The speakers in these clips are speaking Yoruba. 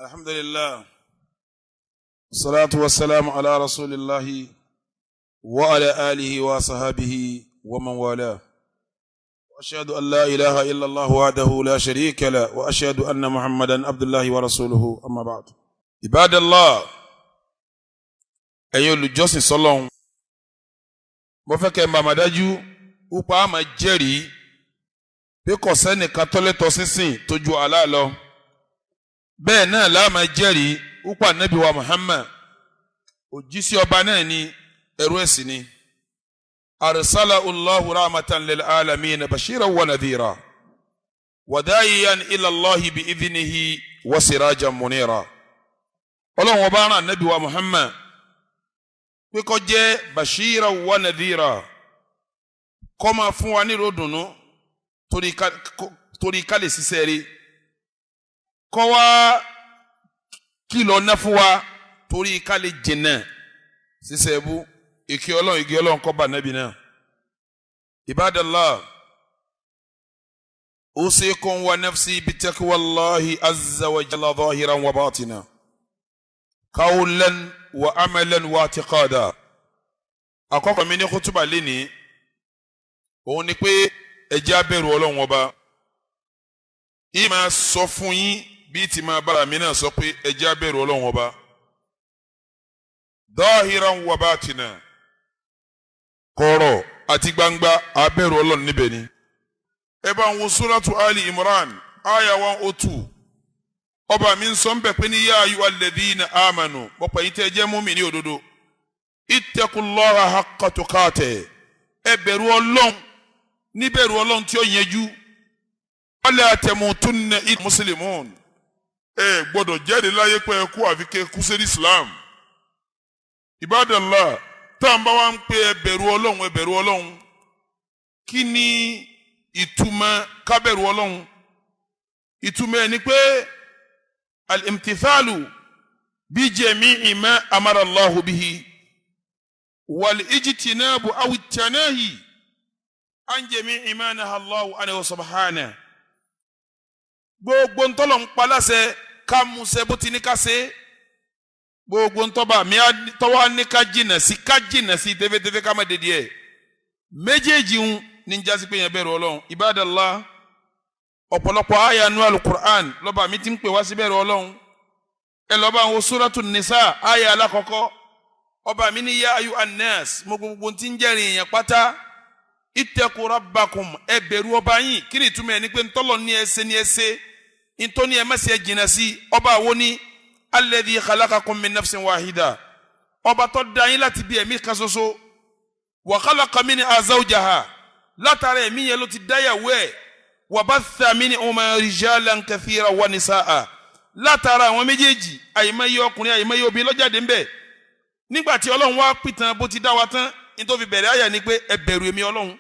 الحمد لله الصلاة والسلام على رسول الله وعلى آله وصحبه ومن والاه وأشهد أن لا إله إلا الله وحده لا شريك له وأشهد أن محمدا عبد الله ورسوله أما بعد عباد الله أيها الجوسي صلون مفكر مامداجو upa ma jẹ́rìí pé kò sẹ́nìkan tó lẹ́tọ̀ọ́ sísìn tó ju Allah lọ bẹ́ẹ̀ náà la máa jẹ́rìí upa nabi wa Muhammad òjíṣẹ́ ọba náà ni ẹrú ẹ̀sìn ni arsalahu Allahu rahmatan lil alamin bashiran wa nadhira wa da'iyan ila Allah bi idhnihi wa sirajan munira Ọlọ́hun ọba rán nabi wa Muhammad pé kó jẹ́ bashiran wa nadhira kó máa fún wa ní ìròdùnnú torí ká lè ṣiṣẹ́ rí kó wá kìlọ̀ ná fún wa torí ká lè jìnnà ṣiṣẹ́ bú ìkẹ́ Ọlọ́run kó bá nábì náà. Ibadallah usikum wa nafsi bitaqwallahi azza wa jalla zahiran wa batina qawlan wa amalan wa i'tiqada. Àkọ́kọ́ mi ní khutuba lénìí òun ni pé ẹ jẹ́ á bẹ̀rù Ọlọ́run ọba yìí máa sọ fún yín bí ti máa bára mi náà sọ pé ẹ jẹ́ á bẹ̀rù Ọlọ́run ọba dahiran wa batina kọ̀rọ̀ àti gbangba á bẹ̀rù Ọlọ́run níbẹ̀ ni. Ẹ bá ń wo suratu Ali Imran aya 102 ọba mi ń sọ ń bẹ̀ pé ní ya ayyuhal ladhina amanu pọ̀pọ̀ yìí tẹ́ jẹ́ mùmínì òdodo ittaqullaha haqqa tuqatihi ẹ bẹ̀rù Ọlọ́run níbẹ̀rù Ọlọ́run tí ó yẹjú wala tamutunna illa muslimun ẹ gbọ́dọ̀ jáde láyé pé ẹ kú àfi kẹ́ kú sí Islam. Ibadallah tá n bá wá ń pè ẹ bẹ̀rù Ọlọ́run kí ni ìtumọ̀ ká bẹ̀rù Ọlọ́run? ìtumọ̀ ni pé al-imtithalu bi jami'i ma amara Allahu bihi wal ijtinabu aw at-tanahi an jami'i ma naha Allahu anhu subhanahu. Gbogbo ntọ́lọ̀ ń pa láṣẹ ká mú ṣẹ bó ti ní ká ṣe gbogbo ntọ́ba mi tọ́wọ́ ní ká jìnà sí tẹ́fẹ́tẹ́fẹ́ ká má dédé ẹ̀ méjèèjì ń ní jásí pé yẹn bẹ̀rù Ọlọ́run. Ibadallah ọ̀pọ̀lọpọ̀ àyà nínú al-Qur'an lọ́ba mi ti ń pè wá sí bẹ̀rù Ọlọ́run. Ẹ lọ́ba àwọn Suratu Nisa àyà alákọ̀ọ́kọ́ ọba mi ní ya ayu annas mo gbogbo tí ń jẹ́rìí èèyàn pátá ittaqu rabbakum ẹ bẹ̀rù ọba yín kí ni ìtumọ̀ ẹ̀ ní pé ntọ́lọ̀ ní ẹsẹ̀ ntọ́ni ẹ̀ mẹ́sẹ̀ jìnnà sí ọba wo ni alladhi khalaqakum min nafsin wahida ọba tó dá yín láti bí ẹ̀mí kan ṣoṣo wa khalaqa minha zawjaha látara ẹ̀mí yẹn ló ti dáyàwó ẹ̀ wa batha minhuma rijalan kathiran wa nisaa látara àwọn méjèèjì àyèmáyé ọkùnrin àyèmáyé obìnrin ló jáde ńbẹ̀. Nígbà tí Ọlọ́run wá pìtàn bó ti dá wa tán ní tó fi bẹ̀rẹ̀ àyà ni pé ẹ bẹ̀rù èmi Ọlọ́run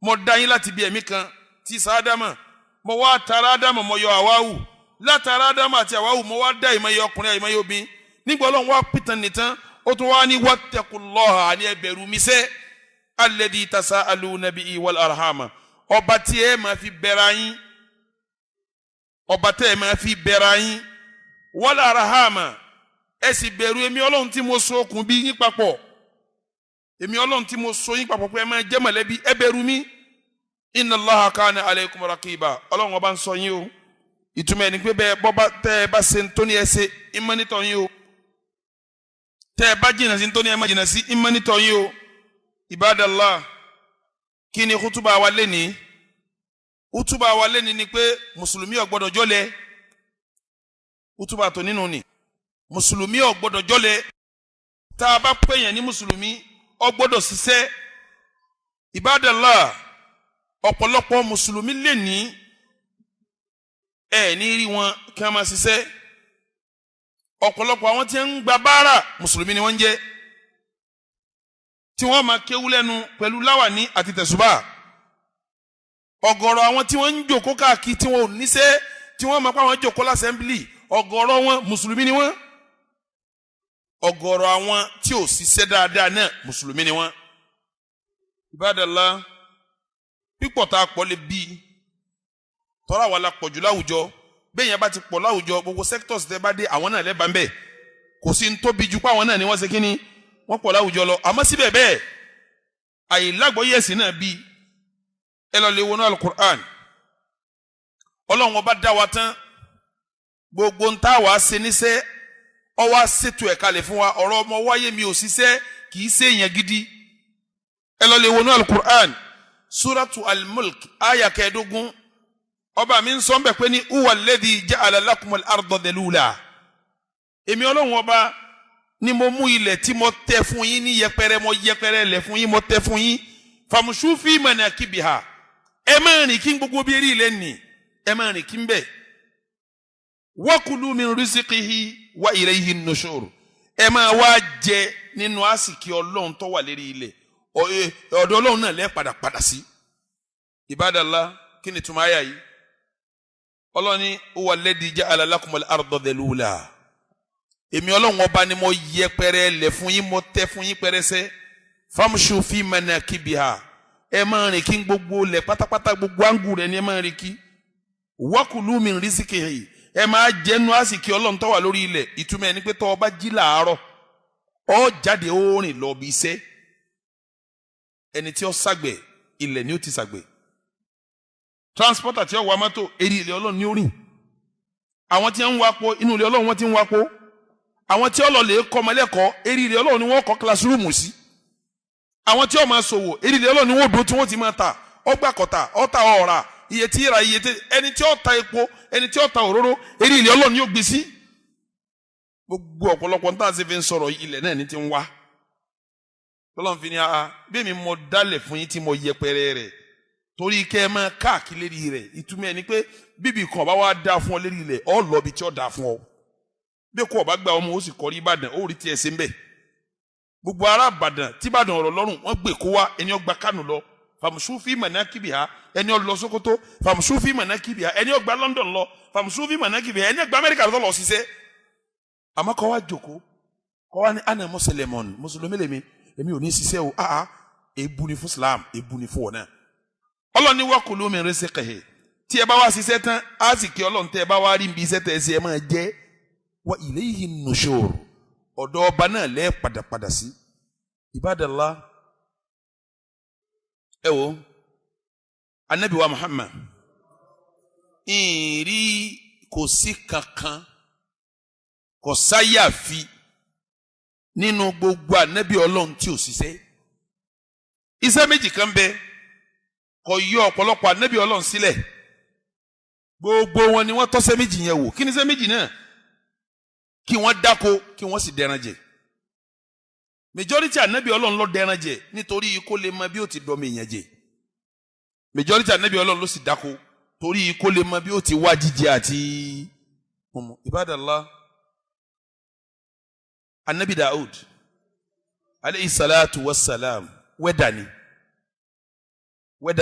mo dá yín láti bí ẹ̀mí kan tí Ádámà mo wá tara Ádámà mo yọ Háwáwù látara Ádámà àti Háwáwù mo wá dá àyèmáyé ọkùnrin àyèmáyé obìnrin. Nígbà Ọlọ́run wá pìtàn nìtàn ó tún wá ní wattaqullaha ní ẹ bẹ̀rù mi sẹ́ alladhi tasa'aluna bihi wal arhama ọba tí ẹ máa fi bẹ̀rẹ̀ yín wal arhama ẹ sì bẹ̀rù èmi Ọlọ́run tí mo so okùn bí yín papọ̀ èmi Ọlọ́run tí mo so yín papọ̀ pé ẹ máa jẹ́ mọ̀lẹ́bí ẹ bẹ̀rù mi inna Allaha kana alaykum raqiba Ọlọ́run ọba ń sọ yín o ìtumọ̀ ẹni pé bẹ́ẹ̀ bọ́ba tẹ́ ẹ bá ṣe ntọ́ni ẹ ṣe ìmọ̀nítọ̀ yín o tẹ́ ẹ bá jìnnà sí ntọ́ni ẹ má jìnnà sí ìmọ̀nítọ̀ yín o. Ibadallah kí ni kútùbà wa lẹ́ni? Kútùbà wa lẹ́ni ni pé mùsùlùmí ò gbọ́dọ̀ jọ́lẹ̀ kútùbà tó nínú ni mùsùlùmí ò gbọ́dọ̀ jọ́lẹ̀ tá a bá pèyàn ní mùsùlùmí ò gbọ́dọ̀ ṣiṣẹ́. Ibadallah ọ̀pọ̀lọpọ̀ mùsùlùmí lè ní ẹ̀ ní rí wọn kí wọ́n máa ṣiṣẹ́. Ọ̀pọ̀lọpọ̀ àwọn tí ń gba báárà mùsùlùmí ni wọ́n ń jẹ́ tí wọ́n máa kéwú lẹ́nu pẹ̀lú láwàní àti tẹ̀sùbà. Ọ̀gọ̀rọ̀ àwọn tí wọ́n ń jòkó káàkiri tí wọ́n ò níṣẹ́ tí wọ́n máa pa àwọn jòkó lásẹ̀mbìlì ọ̀gọ̀rọ̀ wọn mùsùlùmí ni wọ́n. Ọ̀gọ̀rọ̀ àwọn tí ò ṣiṣẹ́ dáadáa náà mùsùlùmí ni wọ́n. Ibadallah pípọ̀ tá a pọ̀ lè bí tọ́ra wà la pọ̀jù láwùjọ bẹ́ẹ̀ yẹn bá ti pọ̀ láwùjọ gbogbo sectors tẹ́ bá dé àwọn náà lẹ́bàá ń bẹ̀ kò sí ń tóbi ju pé àwọn náà ni wọ́n ṣe kí ni wọ́n pọ̀ láwùjọ lọ àmọ́ síbẹ̀ bẹ́ẹ̀ àìlágbọ́yé ẹ̀sìn náà bí ẹ lọ lè wọnú Al-Qur'an Ọlọ́run ọba dá wa tán gbogbo ń tá wàá ṣe níṣẹ́ ọ wá ṣètò ẹ̀ kalẹ̀ fún wa ọ̀rọ̀ ọmọ wáyé mi ò ṣiṣẹ́ kì í ṣe èèyàn gidi ẹ lọ lè wọnú Al-Qur'an suratu al-mulk aya 15 ọba mi ń sọ ń bẹ̀ pé ní huwa alladhi ja'ala lakumul arda dhalula èmi Ọlọ́run ọba ni mo mú ilẹ̀ tí mo tẹ́ fún yín ní yẹpẹrẹ mo yẹpẹrẹ lẹ̀ fún yín mo tẹ́ fún yín famshu fi manakibiha ẹ máa rìn kí gbogbo bí rí ilẹ̀ nì ẹ máa rìn kí ń bẹ̀ wakulu min rizqihi wa ilayhi nushur ẹ máa wá jẹ nínú àsìkí Ọlọ́run tó wà lérí ilẹ̀ ọ̀dọ̀ Ọlọ́run náà lẹ́ padà sí ibadallah kí ni túmọ̀ àyà yìí Ọlọ́run ní huwa alladhi ja'ala lakumul arda dhalula èmi Ọlọ́run ọba ni mo yẹpẹrẹ lẹ̀ fún yín mo tẹ́ fún yín pẹrẹsẹ famshu fi manakibiha ẹ máa rìn kí gbogbo lẹ̀ pátápátá gbogbo áńgù rẹ̀ ni ẹ máa rìn kí wakulu min rizqihi ẹ máa jẹnu àsìkí Ọlọ́run tó wà lórí ilẹ̀ ìtumọ̀ ẹni pé tó bá jí làárọ̀ ó jáde ó rìn lọ bí iṣẹ́ ẹni tí ó ṣàgbẹ̀ ilẹ̀ ni ó ti ṣàgbẹ̀ transporter tí ó wa mọ́tò eré ilẹ̀ Ọlọ́run ni ó rìn àwọn tí ń wapo inú ilẹ̀ Ọlọ́run wọ́n ti ń wapo àwọn tí ó lọ lè kọ́ ọmọlẹ́kọ̀ọ́ eré ilẹ̀ Ọlọ́run ni wọ́n kọ́ classroom sí àwọn tí ó máa ṣòwò eré ilẹ̀ Ọlọ́run ni wọ́n dúró tí wọ́n ti máa ta ọgbà kọ̀tà ọ̀tà ọ̀rà iye tí ra iye tí ẹni tí ó ta epo ẹni tí ó ta òróró eré ilẹ̀ Ọlọ́run ni ó gbé sí gbogbo ọ̀pọ̀lọpọ̀ tá a ṣe fi ń sọ̀rọ̀ ilẹ̀ náà ni ti ń wá Ọlọ́run fi ní bí mi mo dálẹ̀ fún yín tí mo yẹpẹrẹ rẹ̀ torí kẹ́ ẹ máa káàkiri lérí rẹ̀ ìtumọ̀ ẹni pé bíbí kan bá wá dá fún ọ lérí ilẹ̀ ọ lọ bí tí ó dá fún ọ bí kò bá gba ọmọ ó sì kọrí Ìbàdàn ó rí tiẹ̀ sí ń bẹ̀ gbogbo ará Ìbàdàn tí Ìbàdàn ọ̀rọ̀ lọ́rùn wọ́n gbé kó wá ẹni ó gba Kánò lọ famshu fi manakibiha ẹni ó lọ Sókótó famshu fi manakibiha ẹni ó gba London lọ famshu fi manakibiha ẹni ó gba Amẹ́ríkà lọ ṣiṣẹ́ àmọ́ kọ́ wá jókòó kọ́ wá ní ana mùsùlùmí mùsùlùmí lèmi èmi ò ní ṣiṣẹ́ o èébú ni fún Islam èébú ni fún ọ̀nà Ọlọ́run ní wakulu min rizqihi tí ẹ bá wá ṣiṣẹ́ tán á sì kí Ọlọ́run tẹ́ ẹ bá wá rí ibi iṣẹ́ tẹ́ ẹ sí ẹ máa jẹ́ wa ilayhi nushur ọ̀dọ̀ ọba náà lẹ́ padà sí ibadallah ẹ wo anabi wa Muhammad ìrì kò sí kankan kò sáyàfi nínú gbogbo anabi Ọlọ́run tí ò ṣiṣẹ́ iṣẹ́ méjì kan bẹ kò yọ ọ̀pọ̀lọpọ̀ anabi Ọlọ́run sílẹ̀ gbogbo wọn ni wọ́n tọ́ṣẹ́ méjì yẹn wò kí ni iṣẹ́ méjì náà kí wọ́n dáko kí wọ́n sì dẹran jẹ majority anabi Ọlọ́run ló dẹran jẹ nítorí kó lè mọ bí ó ti dọmọ èèyàn jẹ majority anabi Ọlọ́run ló sì dáko torí kó lè mọ bí ó ti wá jíjẹ àti ọmọ ibadallah anabi Daud alayhi salatu wassalam wẹ́dà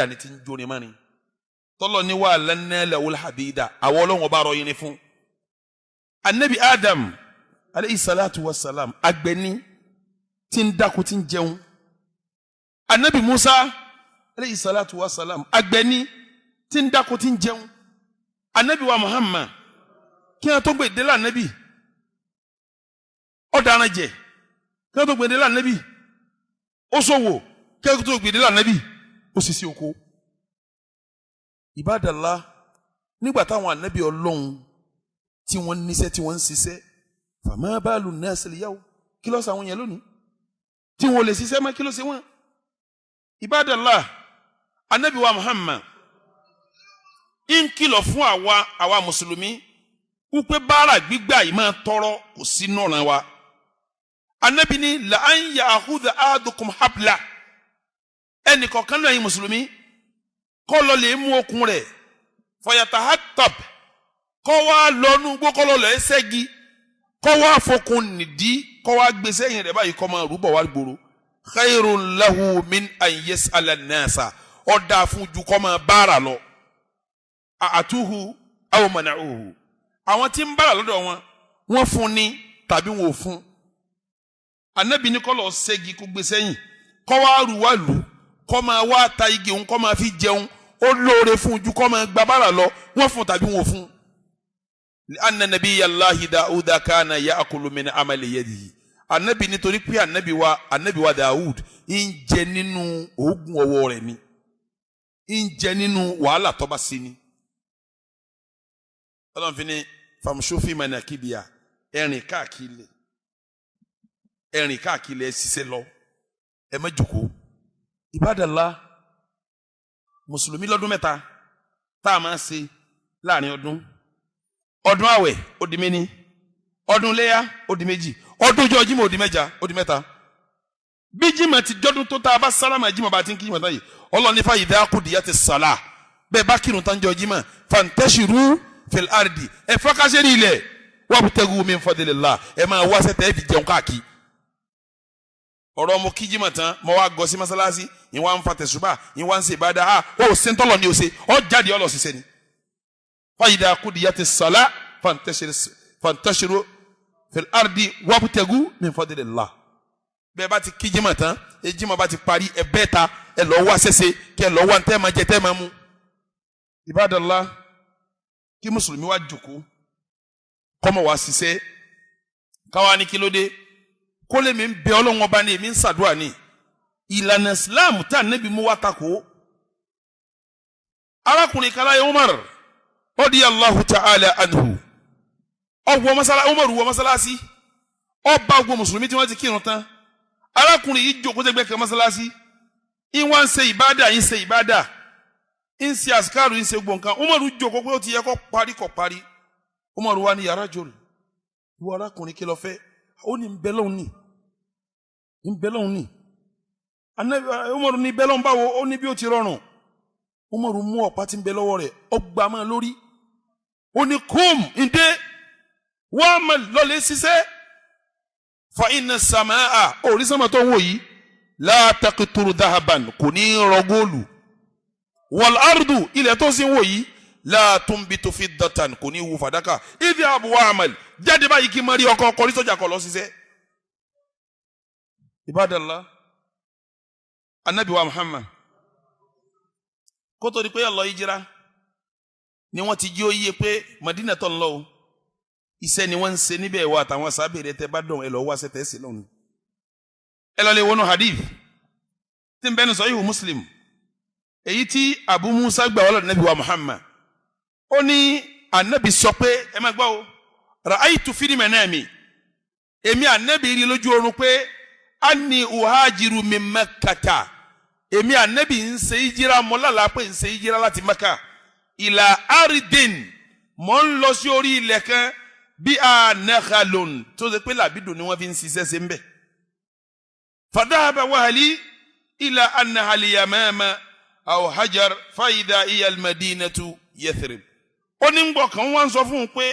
ni ti ń jóni mọ́ni tọ́lọ̀ ní wà lánàá lawul habida àwọn Ọlọ́run ọba rọ yín fún anabi Adam alayhi salatu wassalam agbẹni tí ń dáko tí ń jẹun anabi Musa alayhi salatu wassalam agbẹni tí ń dáko tí ń jẹun anabi wa Muhammad kí wọ́n tó gbé délà anabi ọ̀daràn jẹ kí wọ́n tó gbé délà anabi ó ṣòwò kí wọ́n tó gbé délà anabi ó sì sí oko ibadallah nígbà táwọn anabi Ọlọ́run tí wọ́n níṣẹ́ tí wọ́n ń ṣiṣẹ́ fama balu nas al-yawm kí ló ṣàwọn yẹn lónìí tí wọ́n lè ṣiṣẹ́ mọ́ kí ló ṣe wọ́n ibadallah anabi wa Muhammad ń kìlọ̀ fún àwa mùsùlùmí wípé báárà gbígbà yìí máa tọrọ kò sí nọ́ọ̀ràn wa anabi ní la an ya'khudha ahadukum habla ẹnì kọ̀ọ̀kan náà yìí mùsùlùmí kọ́ lọ lè mú okùn rẹ̀ fayatahattab kọ́ wá lọ́nu gbó kọ́ lọ lọ ẹ́sẹ́gi kọ́ wá fokùn nìdí kọ́ wá gbèsè yẹn rẹ̀ báyìí kọ́ máa rúbọ̀ wá gbòòrò khairun lahu min an yas'ala an-nasa ọ̀dà fún ju kọ́ máa bára lọ àtúhu aw mana'uhu àwọn tí ń bára lọ́dọ̀ wọ́n fún ni tàbí wọn ò fún anabi ní kọ́ lọ ṣẹ́gi kó gbèsè yìí kọ́ wá rù wá lù kọ́ máa wá ta igi òun kọ́ máa fi jẹun ó lóore fún ju kọ́ máa gba bára lọ wọ́n fún tàbí wọn ò fún anna nabiyallahi Dawuda kana ya'kulu min amali yadihi anabi nítorí pé anabi wa Dawud ń jẹ nínú oògùn ọwọ́ rẹ̀ ni ń jẹ nínú wàhálà tó bá ṣe ni Ọlọ́run fi ní famshu fi manakibiha ẹ̀rìn káàkiri ẹ ṣiṣẹ́ lọ ẹ má jókòó ibadallah mùsùlùmí lọ́dún mẹ́ta tá a máa ṣe láàrin ọdún àwẹ̀ ó di méní ọdún léyà ó di méjì ọdún ọjọ́ Jímọ̀ ó di mẹ́ta bí Jímọ̀ ti jọ́dún tó tá a bá sálámà Jímọ̀ bá ti ń kí Jímọ̀ tán yìí Ọlọ́run ní fa idha qudiyatis salah bẹ́ẹ̀ bá kírun tán jọ Jímọ̀ fantashiru fil ardi ẹ fọ́kásẹ́ ní ilẹ̀ wabtagu min fadlillah ẹ máa wá sẹ́tẹ̀ ẹ fi jẹun káàkiri ọ̀rọ̀ mo kí Jímọ̀ tán mo wá gọ sí mọ́sálásí yín wá ń fa tẹ̀sùbà yín wá ń ṣe ìbádà ó ṣe ń tọ́lọ̀ ní ó ṣe ọ jáde ọ lọ ṣiṣẹ́ ni fa idha qudiyatis salah fantashiru fil ardi wabtagu min fadlillah bẹ́ẹ̀ bá ti kí Jímọ̀ tán Jímọ̀ bá ti parí ẹ bẹ́ẹ̀ ta ẹ lọ wá ṣẹṣẹ kí ẹ lọ wá tẹ́ máa jẹ tẹ́ máa mú ibadallah kí mùsùlùmí wá jókòó kọ́mọ wá ṣiṣẹ́ káwa ní kí ló dé kó lè mi ń bẹ Ọlọ́run ọba ní èmi ń ṣàdúrà ní ìlànà Islam tá Nábì mú wá takò arákùnrin kaláyé Umar radiyallahu ta'ala anhu Umar wọ mọ́sálásí ọba gbogbo mùsùlùmí tí wọ́n ti kírun tán arákùnrin yìí jókòó tẹ́gbẹ́ kan mọ́sálásí ìwọ́n ń ṣe ìbádà ń ṣe àsìkárù ń ṣe gbogbo nǹkan Umar jókòó pé ó ti yẹ kó parí Umar wá ní ya rajul ìwọ arákùnrin kí ló fẹ́ ó ní ń bẹ lọ́hùn ní Umar ní bẹ lọ́hùn báwo ó ní bí ó ti rọrùn Umar mú ọ̀pá tí ń bẹ lọ́wọ́ rẹ̀ ó gbá máa lórí ó ní kúm ǹdé wọ́n máa lọ́lẹ̀ ṣiṣẹ́ fa inna samaa orí sánmà tó ń wò yìí la taqturu dhahaban kò ní rọ góòlù wal ardu ilẹ̀ tó sì ń wò yìí la tumbitu fiddatan kò ní wù fàdákà ìdí àbúwá àmàlì jáde báyìí kí n máa rí ọkọ̀ ọkọ̀ rí sọ́jà kọ̀ lọ ṣiṣẹ́. Ibadallah anabi wa Muhammad kó tó di pé yà lọ hijira ni wọ́n ti jí ó yíye pé Madina tó ń lọ o iṣẹ́ ni wọ́n ń ṣe níbẹ̀ wà àtàwọn sábẹ̀rẹ̀ tẹ́ bá dùn ẹ lọ wá ṣẹ́tẹ́ sí lọ́nà ẹ lọ lè wọnú hadith tí ń bẹ́nu Sahihu Muslim èyí tí Abu Musa gbà wọ́lọ̀ Nabi wa Muhammad ó ní anabi sọ pé ẹ má gbọ́ o ra'aytu fi manami èmi anabi rí lójú oorun pé anni uhajiru min Makkata èmi anabi ń ṣe hijira mọ́lálà pé ń ṣe hijira láti Makkah ila aridin mọ́ ń lọ sí orí ilẹ̀ kan bí a nakhalun tó ṣe pé làbídùn ni wọ́n fi ń ṣiṣẹ́ ṣe ń bẹ̀. fadhahaba wahli ila annaha al-yamama aw hajar fa idha hiya al-madinatu Yathrib. ó ní gbọ́ kan wọ́n sọ fún un pé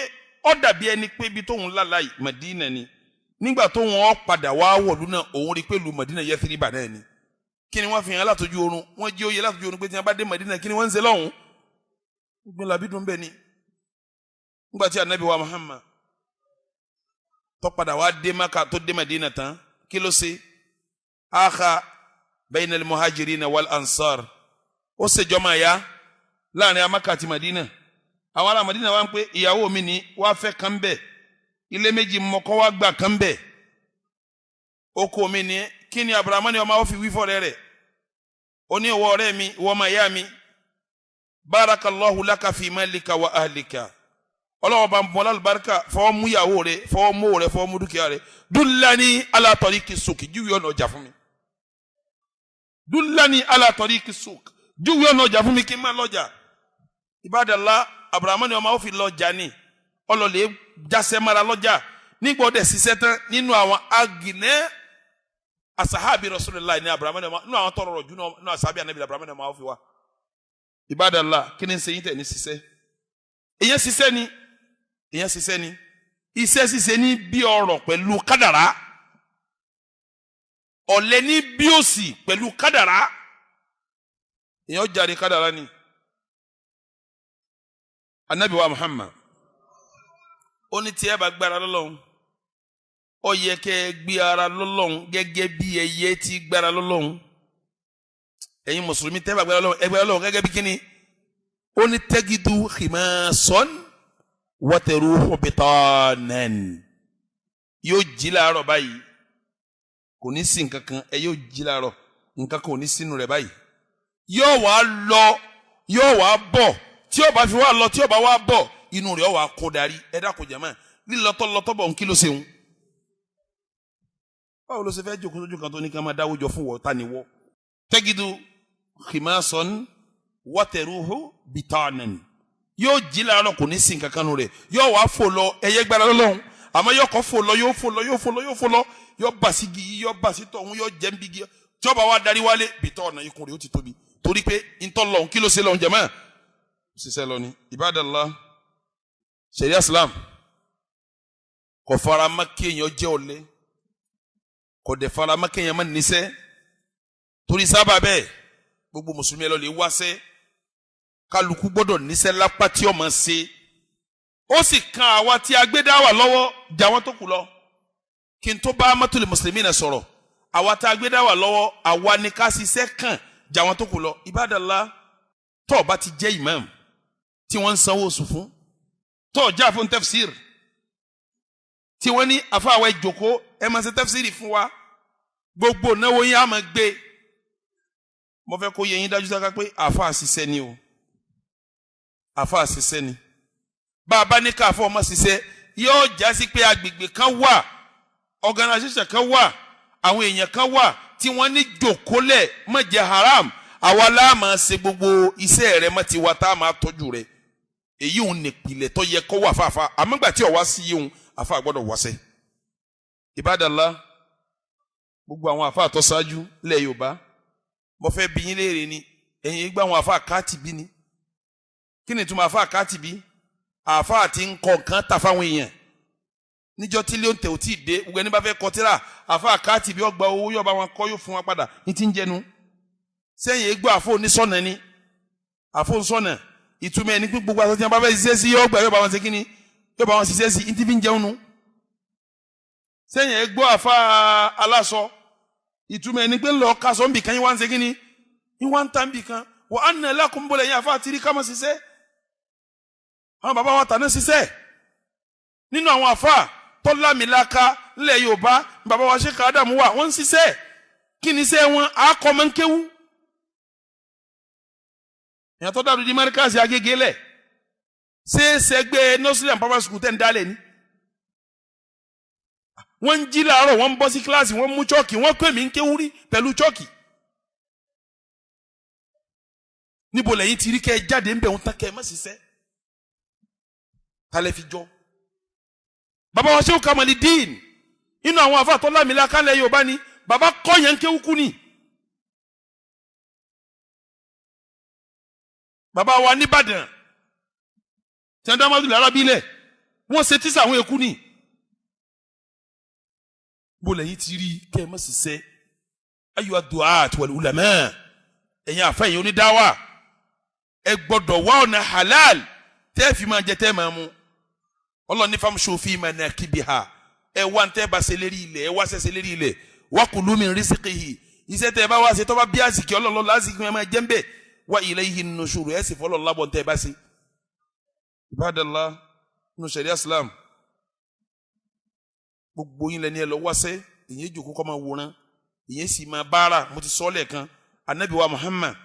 ó dàbí ẹni pé ibi tóun lálàyé Madina ni nígbà tóun ó padà wá wọ̀lú náà òun rí pé lu Madina Yathrib náà ni. kí ni wọ́n fi hàn látọjú oorun wọ́n jí oyè látọjú oorun pé tí wọ́n bá dé Madina kí ni wọ́n ń ṣe lọ́hùn. gbọ́n làbídùn bẹ́ẹ̀ ni. nígbà tí anabi wa Muhammad tó padà wá dé Maka tó dé Madina tán kí ló ṣe akha bayna al-muhajirin wal ansar ó ṣe jọmọ ya láàrin Maka àti Madina àwọn ará Madina wá ń pé ìyàwó mi ni wá fẹ́ kan bẹ̀ ilé méjì mọ́kọ́ wá gbà kan bẹ̀ oko mi ni kí ni Abraham ni ọmọ ó fi wí fọ́rẹ́ rẹ̀ ó ní ìwọ ọ̀rẹ́ mi ìwọ ọmọ ìyá mi barakallahu laka fi malika wa ahlika ọlọ́wọ́ bá ń bọ́ lálùbáríkà fọwọ́ mú ìyàwó rẹ̀ fọwọ́ mú rẹ̀ fọwọ́ mú dúkìá rẹ̀ dullani ala tariki suq júwe ọ̀nà ọjà fún mi dullani ala tariki suq júwe ọ̀nà ọjà fún mi kí n má lọ́jà. Ibadallah Abraham ni ọmọ ó fi lọ́jà ni ọlọ́lẹ̀ jásẹ́ mara lọ́jà nígbà ọdẹ ṣiṣẹ́ tán nínú àwọn agìnẹ́ asahabi Rasulullah ní Abraham ni ọmọ nínú àwọn tọrọ rọ̀ jù nínú asahabi anabi Abraham ni ọmọ ó fi wá. Ibadallah kí ni ń ṣe yín tẹ̀ ní ṣiṣẹ́ èyàn ṣiṣẹ́ ni iṣẹ́ ṣiṣẹ́ ní bí ọrọ̀ pẹ̀lú kádàrá ọ̀lẹ ní bí òsì pẹ̀lú kádàrá èyàn jàre kádàrá ni. Anabi wa Muhammad ó ní tí ẹ bá gbára lọ́lọ́run ó yẹ kẹ́ gbé ara lọ́lọ́run gẹ́gẹ́ bí ẹyẹ tí gbára lọ́lọ́run ẹ̀yin mùsùlùmí tẹ́ bá gbára lọ́lọ́run ẹ gbára lọ́lọ́run gẹ́gẹ́ bí kíni ó ní tẹ́gídú khimason wataruhu bitanan yóò jí láàárọ̀ báyìí kò ní sí nǹkan kan yóò jí láàárọ̀ nǹkan kan ò ní sínú rẹ̀ báyìí yóò wá lọ yóò wá bọ̀ tí ó bá fi wá lọ tí ó bá wá bọ̀ inú rẹ̀ ó wá kó darí ẹ dákun jàmáà lílọ́tọ́ bọ̀ ń kí ló ṣeun báwo ló ṣe fẹ́ jókòó sójú kan tó ní ká máa dáwọ́jọ fún wọ́n ta ni wọ́ tajidu khimasan wataruhu bitanan yóò jí láàárọ̀ kò ní sí nǹkan kan nù rẹ̀ yóò wá fò lọ ẹyẹ gbára lọ́lọ́run àmọ́ yóò kọ́ fò lọ yóò bà sí igi yóò bà sí tọ̀hún yóò jẹ́ nbí igi tí ó bá wá darí wálé bitanan ikùn rẹ̀ ó ti tóbi torí pé ntọ́lọ́hún kí ló ṣe lọ́hún jàmáà ṣiṣẹ́ lọ ni ibadallah sharia islam kò fara mọ́ kéèyàn jẹ́ ọ̀lẹ kò dẹ̀ fara mọ́ kéèyàn má níṣẹ́ torí sábà bẹ́ẹ̀ gbogbo mùsùlùmí ẹ lọ lè wáṣẹ́ kálukú gbọ́dọ̀ níṣẹ́ lápá tí ó máa ṣe ó sì kan àwa tí a gbé dá wà lọ́wọ́ jà wọ́n tó kù lọ kí n tó bá mọ́tòlì mùsùlùmí náà sọ̀rọ̀ àwa tá a gbé dá wà lọ́wọ́ àwa ni ká ṣiṣẹ́ kàn jà wọ́n tó kù lọ ibadallah tó bá ti jẹ́ imam tí wọ́n ń sanwó oṣù fún tó jà fún tafsir tí wọ́n ní àfáàwọ̀ ìjòkó ẹ máa ṣe tafsiri fún wa gbogbo náwó yín á máa gbé mo fẹ́ kó yẹ yín dájú sáká pé àfáà ṣiṣẹ́ ni o àfáà ṣiṣẹ́ ni bá a bá ní ká àfọ́ ọmọ ṣiṣẹ́ yóò já sí pé agbègbè kan wà organisation kan wà àwọn èèyàn kan wà tí wọ́n ní jòkólẹ̀ má jẹ́ haram àwa la máa ṣe gbogbo iṣẹ́ rẹ̀ má ti wá tá a máa tọ́jú rẹ̀ èyí òun nìpìlẹ̀ tó yẹ kó wà fáfá àmọ́gbà tí ọ̀wá sí yìí òun àfáà gbọ́dọ̀ wáṣẹ́ ibadallah gbogbo àwọn àfáà tó ṣáájú lẹ̀ Yorùbá mo fẹ́ bi yín léèrè ni ẹ̀yin gbà àwọn àfáà kátìbí ni kí ni túmọ̀ àfáà kátìbí àfáà tí ń kọ nǹkan tà fáwọn èèyàn níjọ́ tí ilé oúnjẹ ò tí ì dé gbogbo ẹni bá fẹ́ kọ tírà àfáà kátìbí ó gba owó yóò bá wọn kọ́ yóò fún wọn padà ní ti ń jẹnu sẹ́yìn gbọ́ àfọ onísọ̀nà ni àfọ onísọ̀nà ìtumọ̀ ẹni pé gbogbo àtọ́jú bá fẹ́ ṣiṣẹ́ sí yóò gbà yóò bá wọn ṣe kíni yóò bá wọn ṣiṣẹ́ sí ní ti fi ń jẹun nu sẹ́yìn gbọ́ àfáà aláṣọ ìtumọ̀ ẹni pé lọ kásọ̀ nbì kan yín wá ń ṣe kíni yín wá ń ta nbì kan wa anna lakum bọ́lẹ̀ yín àfáà tìrí ká máa ṣiṣẹ́ àwọn bàbá wa tà ní ṣiṣẹ́ nínú àwọn àfáà tọ́lámìláka ńlẹ̀ Yorùbá bàbá wa Sheikh Adamu wà wọ́n ń ṣiṣẹ́ kí ni iṣẹ́ wọn àákọ́ máa ń kéwú èèyàn tó dàbí di mẹ́ríkàsì Agége lẹ̀ ṣé ṣẹgbẹ́ nursery and primary school tẹ́ ń dálẹ̀ ni wọ́n ń jí láàárọ̀ wọ́n ń bọ́ sí kíláàsì wọ́n mú chọ́ọ̀kì wọ́n pè mí ń kéwú rí pẹ̀lú chọ́ọ̀kì níbo lẹ́yìn ti rí kẹ́ ẹ jáde ń bẹ̀ ń tán kẹ́ ẹ má ṣiṣẹ́ kálẹ̀ fi jọ bàbá wa Sheikh Kamalidin inú àwọn àfáà tó lámìlá kálẹ̀ Yorùbá ni bàbá kọ́ yẹn ń kéwú kú ni bàbá wa nìbàdàn tí wọ́n dá mọ́tò lára bílẹ̀ wọ́n ṣe tíṣà àwọn èkú ni bó lẹ́yìn ti rí kẹ́ ẹ má ṣiṣẹ́ ayyuha du'at wal ulama ẹ̀yin àfẹ́ yìí onídáwà ẹ gbọ́dọ̀ wá ọ̀nà halal tẹ́ fi máa jẹ tẹ́ máa mu Allah ní famshu fi manakibiha ẹ wá ń tẹ́ bá ṣe lérí ilẹ̀ ẹ wá ṣẹṣẹ lérí ilẹ̀ wa kulu min rizqihi iṣẹ́ tẹ́ bá wá ṣe tó bá bí àsìkí ọlọ́lọ́ lásìkí ẹ máa jẹ́ ń bẹ̀ wa ilayhi nushur ẹ sì fọlọ́ lábọ̀ tẹ́ bá ṣe. Ibadallah nínú sharia Islam gbogbo yín lẹ́ni ẹ lọ wáṣẹ́ ìyẹn jòkó kọ́ máa wòran ìyẹn sì máa bára mo ti sọ lẹ́ẹ̀kan anabi wa Muhammad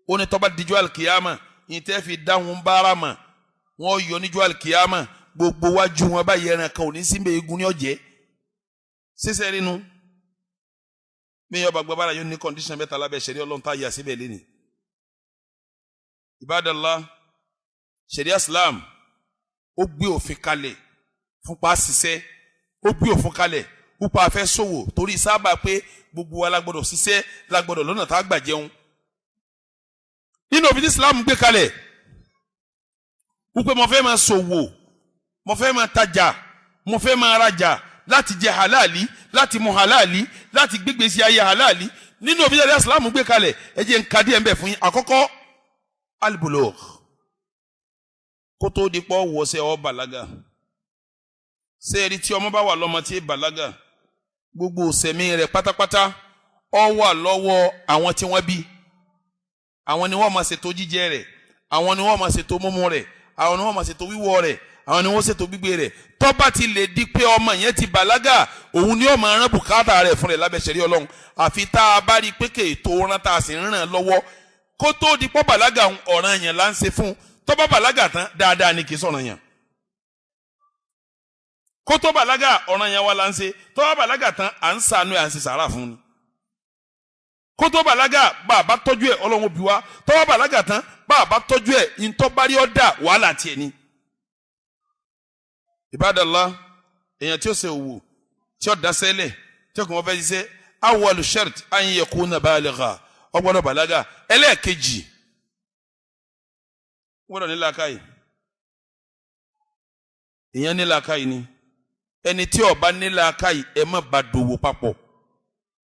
ó ní tó bá dijọ́ alkiyama yìí tẹ́ fi dáhùn bára mà wọ́n yọ níjọ́ alkiyama gbogbo wájú wọn báyìí ẹran kan ò ní sí mbẹ́ egun ní ọ̀jẹ́ ṣíṣẹ́ rínú bí yọba gbọ́bára yóò ní kọ́ndíṣàn bẹ́ẹ̀ tàlábẹ́ ṣẹ̀rí ọlọ́run tá a yà síbẹ̀ lé ní. Ibadallah ṣẹ̀ríà Islam ó gbé òfin kalẹ̀ fún pa ṣiṣẹ́ ó gbé òfin kalẹ̀ púpọ̀ afẹ́ ṣòwò torí sábà pé gbogbo wa la gbọ́dọ̀ ṣiṣẹ́ la gbọ́dọ̀ lọ́nà tá a gbà jẹun. Nínú òfin tí Islam gbé kalẹ̀ wípé mo fẹ́ máa ṣòwò mo fẹ́ máa tajà mo fẹ́ máa rajà láti jẹ halali láti mu halali láti gbégbé sí ayé halali nínú òfin tí Islam gbé kalẹ̀ ẹ jẹ́ n ka díẹ̀ ńbẹ̀ fún yín àkọ́kọ́ al-bulugh kó tó di pọ́ wọ́sẹ̀ ọ bàlágà sẹ́ẹ̀rí tí ọmọ bá wà lọ́mọ tí bàlágà gbogbo sẹ̀mí rẹ̀ pátápátá ọ wà lọ́wọ́ àwọn tí wọ́n bí àwọn ni wọ́n máa ṣètò jíjẹ rẹ̀ àwọn ni wọ́n máa ṣètò mímu rẹ̀ àwọn ni wọ́n máa ṣètò wíwọ̀ rẹ̀ àwọn ni wọ́n ṣètò gbígbé rẹ̀ tó bá ti lè di pé ọmọ yẹn ti bàlágà òun ni ó máa rán bùkátà rẹ̀ fún rẹ̀ lábẹ́ ṣẹ̀rí Ọlọ́run àfi tá a bá rí pé kéètò rán tá a sì ń ràn lọ́wọ́ kó tó di pọ́ bàlágà ọ̀ràn yẹn là ń ṣe fún tó bá bàlágà tán dáadáa ni kì í sọ̀ràn yẹn kó tó bàlágà ọ̀ràn yẹn wà là ń ṣe tó bá bàlágà tán à ń ṣàánú ẹ̀ à ń ṣe sàárà fún ni kó tó bàlágà bá a bá tọ́jú ẹ̀ Ọlọ́run bí wa tó bá bàlágà tán bá a bá tọ́jú ẹ̀ ìtọ́bárí ọ̀dà wàhálà tiẹ̀ ni. Ibadallah èèyàn tí ó ṣe òwò tí ó dasẹ́lẹ̀ tí ó kàn wọ́n fẹ́ ṣiṣẹ́ awwalu shart an yakuna baligha ó gbọ́dọ̀ bàlágà ẹlẹ́ẹ̀kejì gbọ́dọ̀ ní làákàyè èèyàn ní làákàyè ni ẹni tí ó bá ní làákàyè ẹ má bá dòwò papọ̀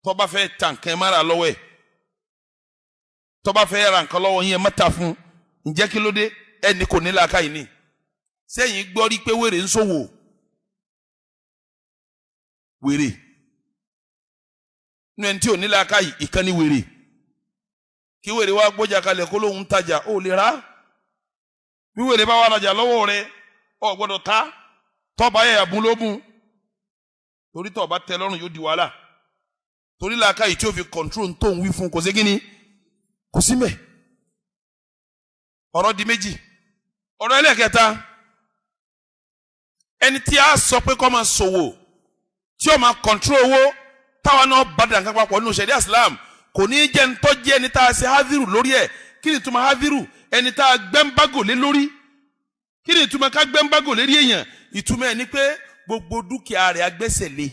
tó bá fẹ́ ta nǹkan ẹ má ra lọ́wọ́ ẹ̀ tó bá fẹ́ ra nǹkan lọ́wọ́ yín ẹ má ta fún ǹjẹ́ kí ló dé ẹni kò ní làákàyè ni sẹ́yìn gbọ́ rí pé wèrè ń ṣòwò wèrè nínú ẹni tí ò ní làákàyè ìkànnì wèrè kí wèrè wá gbọ́jà kalẹ̀ kó lóun tajà ó lè rà bí wèrè bá wà rajà lọ́wọ́ rẹ ọ gbọ́dọ̀ ta tọ́ba yẹ àbún lóbùn torí tọ́ba tẹ lọ́rùn yóò di wàhálà torí làákàyè tí ó fi control tó ń wí fún kò sí kíni kò sí mẹ́ ọ̀rọ̀ di méjì ọ̀rọ̀ ẹlẹ́kẹta ẹni tí a sọ pé kó máa ṣòwò tí ó máa control owó táwọn náà bá dàn kan papọ̀ nínú ṣẹ̀ríà Islam kò ní jẹ́ ń tọ́jú ẹni tá a ṣe haviru lórí ẹ̀ kí ni ìtumọ̀ haviru ẹni tá a gbẹ́ńbágò lé lórí kí ni ìtumọ̀ ká gbẹ́ńbágò lérí èèyàn ìtumọ̀ ẹ̀ ni pé gbogbo dúkìá rẹ̀ agbẹ́sẹ̀ lé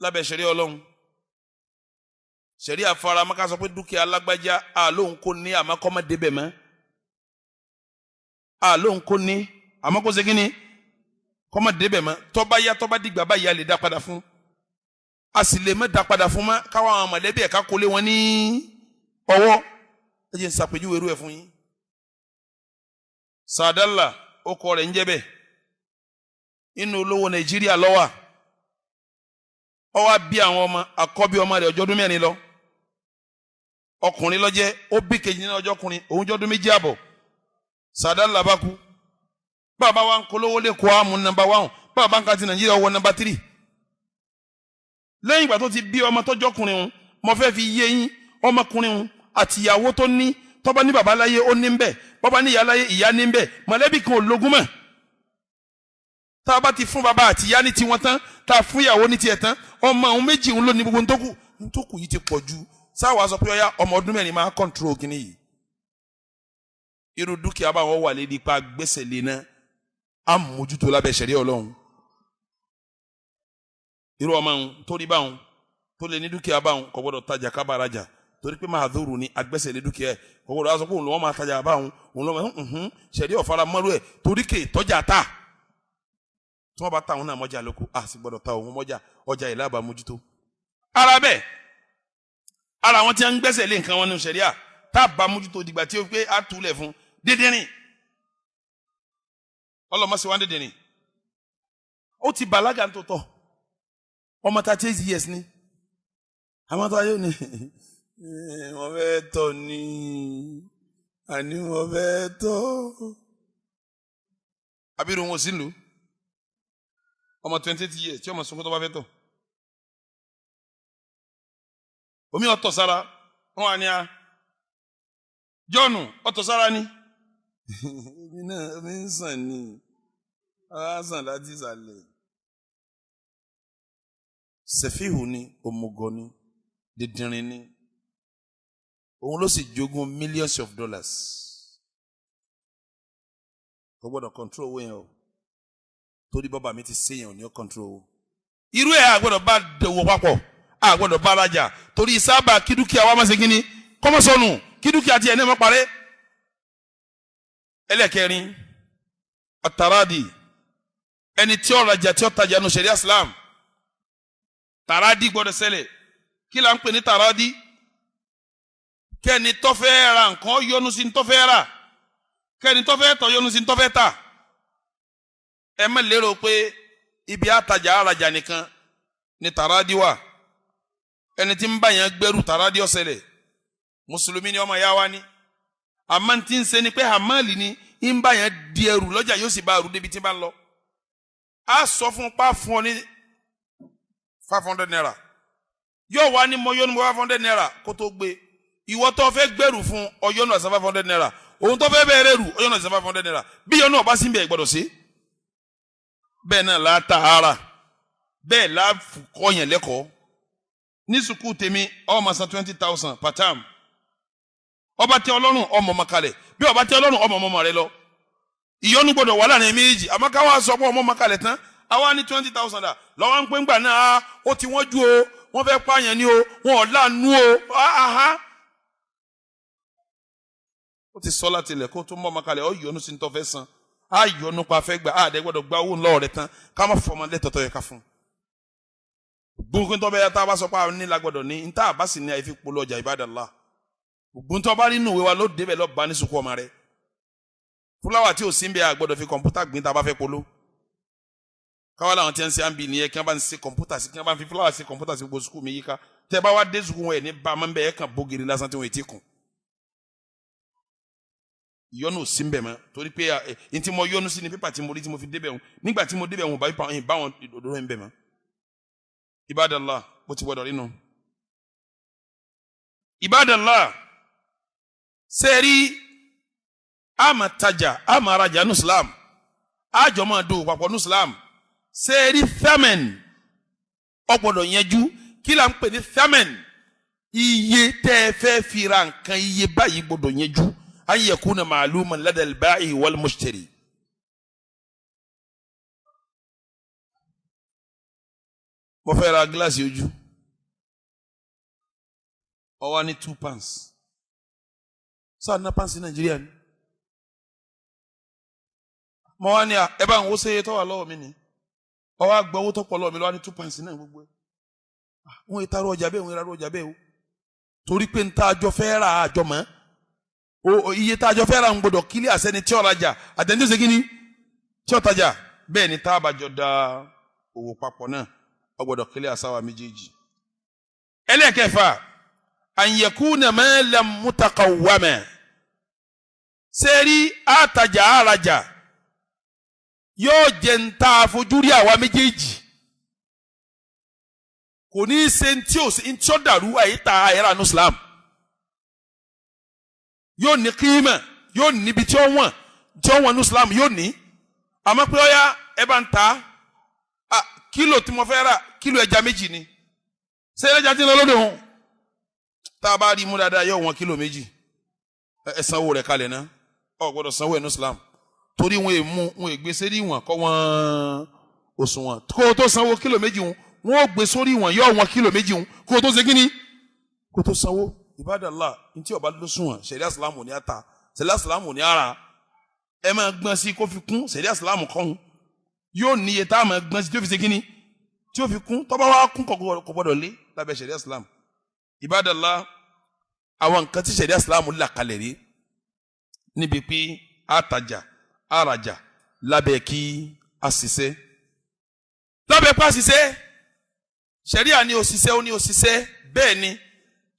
lábẹ́ ṣẹ̀ríà Ọlọ́run ṣẹ̀ríà faramọ́ ká sọ pé dúkìá alágbájá àlóhùn kò ní àmọ́ kọ́ mọ́ débẹ̀ mọ́ àlóhùn kò ní àmọ́ kó ṣe kí ni kọ́ mọ́ débẹ̀ mọ́ tọ́ba yá tọ́ba dìgbà báyìí a lè dá padà fún a sì lè má dá padà fún mọ́ káwọn àwọn mọ̀lẹ́bí ẹ̀ ká kó lé wọn ní ọwọ́ ẹ jẹ́ n ṣàpèjúwe irú ẹ̀ fún yín. Sàdálà ó kọ rẹ̀ ń jẹ́ bẹ́ẹ̀ inú olówó Nàìjíríà lọ́wọ́ ó wá bí àwọn ọmọ àkọ́bí ọmọ rẹ̀ ọjọ́ ọdún mẹ́rin lọ ọkùnrin ló jẹ́ ó bí kejì nínú ọjọ́ ọkùnrin òun jọ́ ọdún méjì àbọ̀ Sàdálà bá kú bàbá wa ń kolówó lè kó àmú nọ́mbà 1 bàbá ń ka ti Nàìjíríà wọ nọ́mbà 3 lẹ́yìn ìgbà tó ti bí ọmọ tọ́jọ́ ọkùnrin òun mo fẹ́ fi yé yín ọmọkùnrin òun àtìyàwó tó ní tọ́ba ní bàbá láyé ó ní ń bẹ̀ bọ́ba ní ìyá láyé ìyá ní ń bẹ̀ mọ̀lẹ́bí kan ò lógún mọ́ tá a bá ti fún bàbá àti ìyá ní tiwọn tán tá a fún ìyàwó ní tiẹ̀ tán ọmọ àwọn méjì ń lò ní gbogbo ntókù yìí ti pọ̀ ju sáwà sọ pé ọyá ọmọ ọdún mẹ́rin máa kọ́ńtrol kìíní yìí irú dúkìá báwọn wà lédi pa gbèsè lé náà á mójútó lábẹ́ ṣẹ̀ríà Ọlọ́run irú ọmọ àwọn tó rí báwọn tó lè ní dúkìá báwọn kò gbọdọ̀ tajà kábàrájà torí pé máa dúró ní agbẹ́sẹ̀ lé dúkìá ẹ̀ kò gbọdọ̀ aṣọ pé òun lọ́wọ́ máa tajà báwọn òun lọ́wọ́ ṣẹ̀ríà ọ̀fara mọ́rú ẹ̀ torí kè tọ́jà ta tí wọ́n bá ta òun náà mọ́jà lóko a sì gbọdọ̀ ta òun mọ́jà ọjà ìlà àbá mójútó. ara bẹ́ẹ̀ ara wọn ti ń gbẹ́sẹ̀ lé nǹkan wọn ní ṣẹ̀ríà tá a bá mójútó dìgbà tí ó pé a túlẹ̀ fún dídírin ọlọ́mọsí wa dídírin ó ti bàlágà tó tọ̀ ọmọ 38 years ni àwọn tó ayé ni wọ́n fẹ́ tọ̀ ni àní wọ́n fẹ́ tọ̀ abiru wọn ò sí lù ọmọ 28 years tí ọmọ sunkún tó bá fẹ́ tọ̀ omi ọ̀tọ̀ sára wọn wà ní a John ọ̀tọ̀ sára ni omi náà omi ń sàn ni a sàn láti ìsàlẹ̀ sẹfíhù ni òmùgọ̀ ni dídìrín ni òun ló sì jogún millions of dollars kò gbọ́dọ̀ control owó yẹn o torí bàbá mi ti séyàn ò ní ó control owó irú ẹ̀ àgbọ́dọ̀ bá dẹ̀wọ̀ papọ̀ àgbọ́dọ̀ bá rajà torí sábà kí dúkìá wa máa ṣe kíní kọ́mọ́sọ̀nù kí dúkìá tiẹ̀ ní ẹ̀ mọ́ parẹ́. ẹlẹ́kẹrin àtàràdì ẹni tí ó rajà tí ó tajà nù ṣẹ̀ríà Islam tàràdì gbọ́dọ̀ ṣẹlẹ̀ kí là ń pè ní tàràdì kẹ́ni tó fẹ́ ra nǹkan yọnu sí tó fẹ́ rà kẹ́ni tó fẹ́ tọ̀ yọnu sí tó fẹ́ tà ẹ má lérò pé ibi àtajà arajà nìkan ni tàràdì wà ẹni tí ń bá yẹn gbẹ́rù tàràdì ó ṣẹlẹ̀ mùsùlùmí ni ọmọ ìyá wa ní àmọ́ tí ń ṣe ni pé hamali ni ń bá yẹn di ẹrù lọ́jà yóò sì bá ẹrù débi tí bá ń lọ a sọ fún pa fún ọ ní 500 naira yóò wá ní mo yọnu 500 naira kó tó gbé ìwọ tó fẹ́ gbẹrù fún ọyọnu àti 500 naira òun tó fẹ́ bẹ̀rẹ̀ rù ọyọnu àti 500 naira bí yọnu ọba sí bẹ́ẹ̀ gbọ́dọ̀ sí bẹ́ẹ̀ náà la tahara bẹ́ẹ̀ la kọ́ yẹn lẹ́kọ̀ọ́ ní sùkúù tèmi ọmọ san 20,000 per term ọba tẹ Ọlọ́run ọmọ makalẹ̀ bí ọba tẹ Ọlọ́run ọmọ ọmọ rẹ lọ ìyọnu gbọ́dọ̀ wà láàrin méjì àmọ́ ká wá sọ pé ọmọ makalẹ̀ tán àwa ní 20,000 dà lọ́wọ́ ń pè ń gbà náà ó ti wọ́n ju o wọ́n fẹ́ pààyàn ní o wọn ò láàánú o ó ti sọ láti ilẹ̀ kó tó mọ́ makalẹ̀ ọ yọnu sí ní tó fẹ́ san á yọnu pa fẹ́ gbà á dẹ́ gbọ́dọ̀ gba owó ńlọ rẹ tán ká má fọmọ lẹ́tọ̀tọ̀ yẹ ká fún gbogbo tó bẹ yà tá a bá sọ pé àwọn nílá gbọ́dọ̀ ní níta àbá sì ní àìfi polówó ọjà ibadallah gbogbo tó bá nínú ìwé wa ló débẹ̀ lọ bá ní sùkú ọmọ rẹ fúláwà tí ò sí ń bẹ àgbọ́dọ̀ fi kọ̀ǹpútà gbìn tá a bá fẹ́ polówó káwá làwọn tí ń ṣe àǹbì nìyẹn kí wọ́n bá ń ṣe kọ̀ǹpútà sí kí wọ́n bá ń fi fúláwà sí kọ̀ǹpútà sí gbogbo sùkú mi yíká tẹ́ bá wá dé sùkú wọn ẹ̀ ní bá a máa ń bẹ ẹ̀ kàn bógiri lásán tí wọ́n ti kùn ìyọnu ò sí ń bẹ mọ́ torí pé ẹ̀ tí mo yọnu sí ni pépà tí mo rí tí mo fi débẹ̀ wọn nígbà tí mo débẹ̀ wọn bá wọn ìdòdó ń bẹ mọ́ ibadallah bó ti gbọdọ̀ nínú ibadallah sẹ́ẹ̀rí àmà tajà àmà arajà ní Islam àjọ máa do papọ̀ ní Islam sẹ́ẹ̀rí thamen ọgbọ̀dọ̀ yẹjú kí là ń pè ní thamen iye tẹ́ ẹ fẹ́ fi ra nǹkan iye báyìí gbọdọ̀ yẹjú an yakuna ma'luman lada al-ba'i wal mushtari. mo fẹ́ ra gíláàsì ojú ó wà ní £2 sáà ná pàǹsì Nàìjíríà ni mo wá ní ẹ bá ń wo sẹ́yẹ tó wà lọ́wọ́ mi ni ó wá gbọ́ owó tó pọ̀ lọ́wọ́ mi lọ́wọ́ ní £2 náà gbogbo ẹ̀ wọ́n ìtarú ọjà bẹ́ẹ̀ wọ́n ìrarú ọjà bẹ́ẹ̀ o torí pé níta àjọ fẹ́ ra àjọ mọ́ iye tá àjọ fẹ́ ra ń gbọdọ̀ kílí àsẹ́ni tí ó rajà àtẹ̀ntì ṣe kíní tí ó tajà bẹ́ẹ̀ ni tá a bá jọ da owó papọ̀ náà ó gbọdọ̀ kílí àsáwà méjèèjì. ẹlẹ́kẹ̀fà an yakuna malan mutaqawwama sẹ́rí àtajà àrajà yóò jẹ́ ń ta àfojúrí àwa méjèèjì kò ní í ṣe tí ó dàrú àyíta àyẹ̀rà ní Islam yóò ní kíímà yóò níbi tí ó wọ̀n ní Islam yóò ní àmọ́ pé ọ̀yá ẹ bá ń ta kílò tí mo fẹ́ rà kílò ẹja méjì ni ṣé ẹja tí ń lọ lódò hàn tá a bá rí mú dáadáa yóò wọ̀n kílò méjì ẹ sanwó rẹ̀ kalẹ̀ náà ọ gbọ́dọ̀ sanwó ẹ̀ ní Islam torí wọn ègbèsè rí wọn kọ́ wọn òṣùwọ̀n kó o tó sanwó kílò méjì wọn ò gbé sórí wọn yóò wọn kílò méjì kó o tó ṣe kíní kó o tó sanwó ibadallah ntí ọba ló sùn wọn sẹ̀ríà Ìsìlámù ní ata sẹ̀ríà Ìsìlámù ní ara ẹ máa gbọ́n sí kó fi kún sẹ̀ríà Ìsìlámù kọ́hún yóò níye tá a máa gbọ́n sí tí ó fi ṣe kíní tí ó fi kún tọ́ba wa kún kò gbọ́dọ̀ lé lábẹ́ sẹ̀ríà Ìsìlámù ibadallah àwọn nǹkan tí sẹ̀ríà Ìsìlámù là kalẹ̀ rí níbi pé àtajà àràjà lábẹ́ kí a ṣiṣẹ́ lábẹ́ pa ṣiṣẹ́ sẹ̀ríà ní òṣìṣẹ́ ó ní òṣìṣẹ́ bẹ́ẹ̀ ni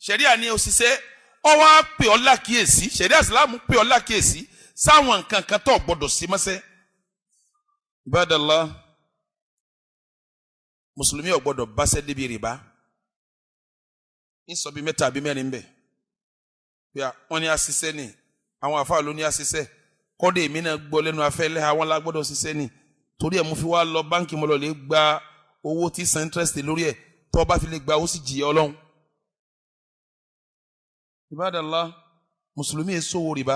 sẹ̀ríà ní òṣìṣẹ́ ọ wá pè ọ́ lákìyèsí sẹ̀ríà Ìsìlámù pè ọ́ lákìyèsí sáwọn nǹkan kan tó gbọdọ̀ sí mọ́sẹ́. Ibadallah mùsùlùmí ò gbọdọ̀ báṣẹ́ débi rìbá ń sọ bí mẹ́ta àbí mẹ́rin bẹ̀ wọ́n ní àṣìṣẹ́ ni àwọn àfáà ló ní àṣìṣẹ́ kọ́dé èmi náà gbọ́ lẹ́nu afẹ́lẹ́ àwọn lágbọ́dọ̀ ṣiṣẹ́ ni torí ẹ̀ mo fi wá lọ báńkì mo lọ lè gba owó tí san interest lórí ẹ̀ tó o bá fi lè gba owó sì jìyà Ọlọ́run. Ibadallah mùsùlùmí èso wo rìbá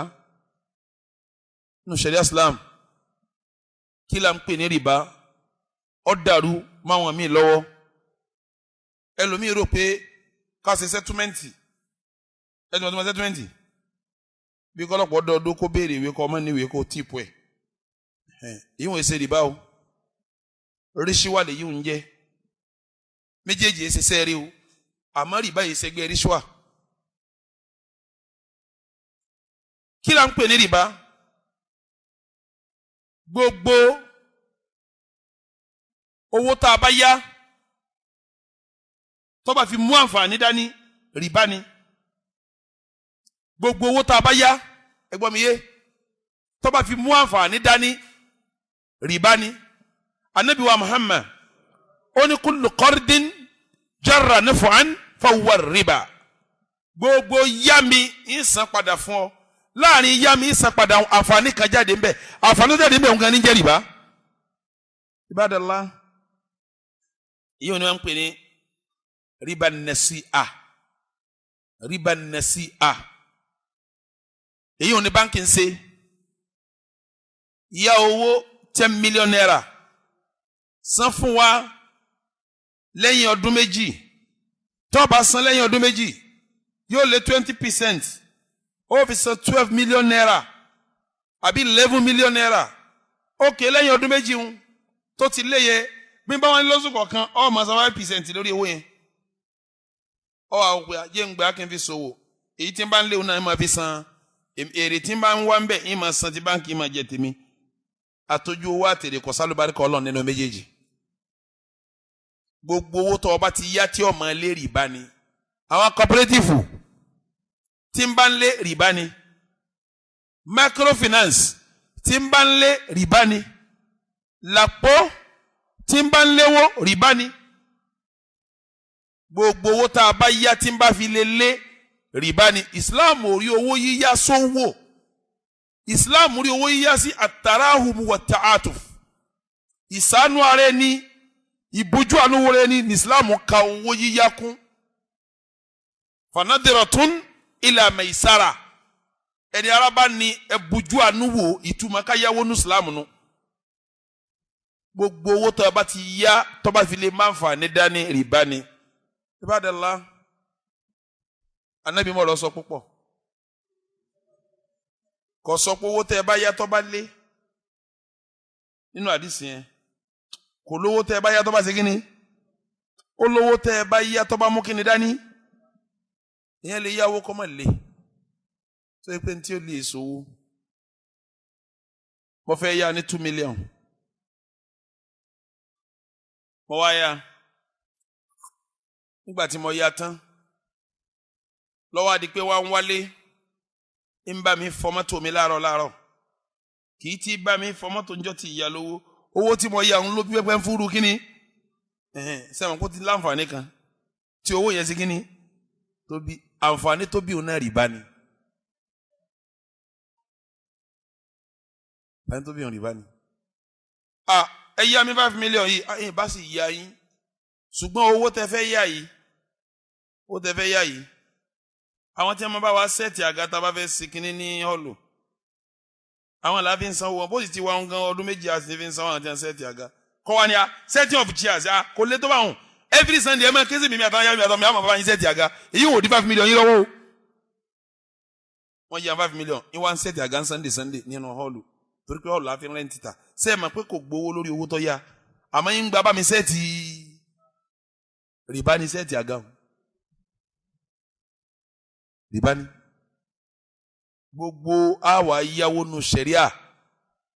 nínú sharia Islam kí la ń pè ní rìbá ó dàrú máwọn míì lọ́wọ́ ẹlòmíì rò pé ká ṣe sẹ́túmẹ́ǹtì sẹ́túmẹ́ǹtì bí kọ́lọ́pọ̀ dọ́ọ̀dọ́ kó béèrè ìwé kọ́ ọmọ níwèé kó tíìpù ẹ̀ ìwọ̀n èsè rìbá o ríṣíwá lè yíwọ̀n jẹ́ méjèèjì èsè sẹ́ẹ̀rí o àmọ́ rìbá yìí ṣẹgbẹ́ ríṣíwá. kí la ń pè ní rìbá gbogbo owó tá a bá yá tó bá fi mú àǹfààní dání rìbá ni gbogbo owó tá a bá yá ẹgbọ́n mi yé tó bá fi mú àǹfààní dání rìbá ni. Ànábì wa Muhammad ó ní kullu qardin jarra naf'an fahuwa riba. Gbogbo yami ń san padà fún ọ láàrin yami ń san padà àǹfààní kan jáde ńbẹ̀ àǹfààní jáde ńbẹ̀ nǹkan ní jẹ́ rìbá. Ibadallah yìí ni wọ́n ń pè ní riba nasi'a. Riba nasi'a èyí ò ní báńkì ń ṣe yá owó 10 million naira san fún wa lẹ́yìn ọdún méjì tó bá san lẹ́yìn ọdún méjì yóò lé 20% ó fi san 12 million naira àbí 11 million naira ókè lẹ́yìn ọdún méjì ń tó ti léye bí bá wọn lóṣù kọ̀ọ̀kan ó máa san 5% lórí owó yẹn ó wà òpè àjẹ́ ń gbà kí n fi ṣòwò èyí tí ń bá ń léwu náà máa fi san èrè tí ń bá ń wá ń bẹ̀ ń máa san ti báńkì máa jẹ tèmi àtọ́jú owó àtèrè kò sálùbáríkà Ọlọ́run nínú méjèèjì. Gbogbo owó tó ọba ti yá tí ọmọ lé rìbá ni. Àwọn cooperative tí ń bá ń lé rìbá ni. Microfinance tí ń bá ń lé rìbá ni. Làpó tí ń bá ń léwó rìbá ni. Gbogbo owó tá a bá yá tí ń bá fi lé rìbá ni. Islam ò rí owó yíyá sówó. Islam rí owó yíyá sí at-tarahum wa ta'atuf. Ìsánú ara ẹni ìbójú àánú rẹ ní Islam ka owó yíyá kún. Fanadiratun ila maisara. Ẹni ara bá ní ẹbójú àánú wò ìtumọ̀ ká yáwó ní Islam nù. Gbogbo owó tó bá ti yá tó bá fi lè máa fà ní dání rìbá ni. Ibadallah Ànábì mọ̀ lọ sọ púpọ̀. Kò sọ pé owó tẹ́ bá yá tó bá lé nínú àdìsí yẹn. Kò lówó tẹ́ bá yá tó bá ṣe kíni? Ó lówó tẹ́ bá yá tó bá mú kíni dání? Ìyẹn lè yáwó kó mọ̀ lé. Tó yẹ pé ní tí ó lè sòwò. Mo fẹ́ yá ní 2 million. Mo wá yá. Nígbà tí mo yá tán. Lọ́wọ́ àdí pé wá ń wálé. Ń bá mi fọ mọ́tò mi láàárọ̀. Kì í ti bá mi fọ mọ́tò njọ́ ti ìyá lówó. Owó tí mo yá ń ló bí pẹ́pẹ́ ń fúru kíni? Sẹ́wọ̀n kó ti láǹfààní kan. Tí owó yẹn sí kíni? Tó bí àǹfààní tó bí òun náà rìbá ni. Àǹfààní tó bí òun rìbá ni. Ẹ yá mi 5 million yìí, ẹ̀yin bá sì yá yín. Ṣùgbọ́n owó tẹ́ fẹ́ yá yìí. Owó tẹ́ fẹ́ yá yìí. Àwọn tí wọ́n bá wá sẹ́ẹ̀tì àga tá a bá fẹ́ sí kíní ní họ́ọ̀lù. Àwọn làá fi ń sanwó wọn bó sì ti wá ń gan ọdún méjì àti fi ń sanwó àwọn tí wọ́n sẹ́ẹ̀tì àga. Kọ́ wa ni setting of chairs kò lè tó bá wọn. Every Sunday ẹ máa ké sí mi àtàwọn yàrá mi àtàwọn mi àmọ́ bàbá yín sẹ́ẹ̀tì àga. Èyí wò di 5 million yín lọ́wọ́ o. Wọ́n yá 5 million ní wá ń sẹ́ẹ̀tì àga Sunday nínú họ́ọ̀lù. Torí pé họ́ọ̀lù láfi rẹ́ǹtì tà. Ṣé ẹ mọ̀ pé kò gbowó lórí owó tó yá? Àmọ́ yín gba bá mi sẹ́ẹ̀tì rìbá ni sẹ́ẹ̀tì àga. Rìbá ni. Gbogbo àwa yáwó nu ṣẹ̀ríà.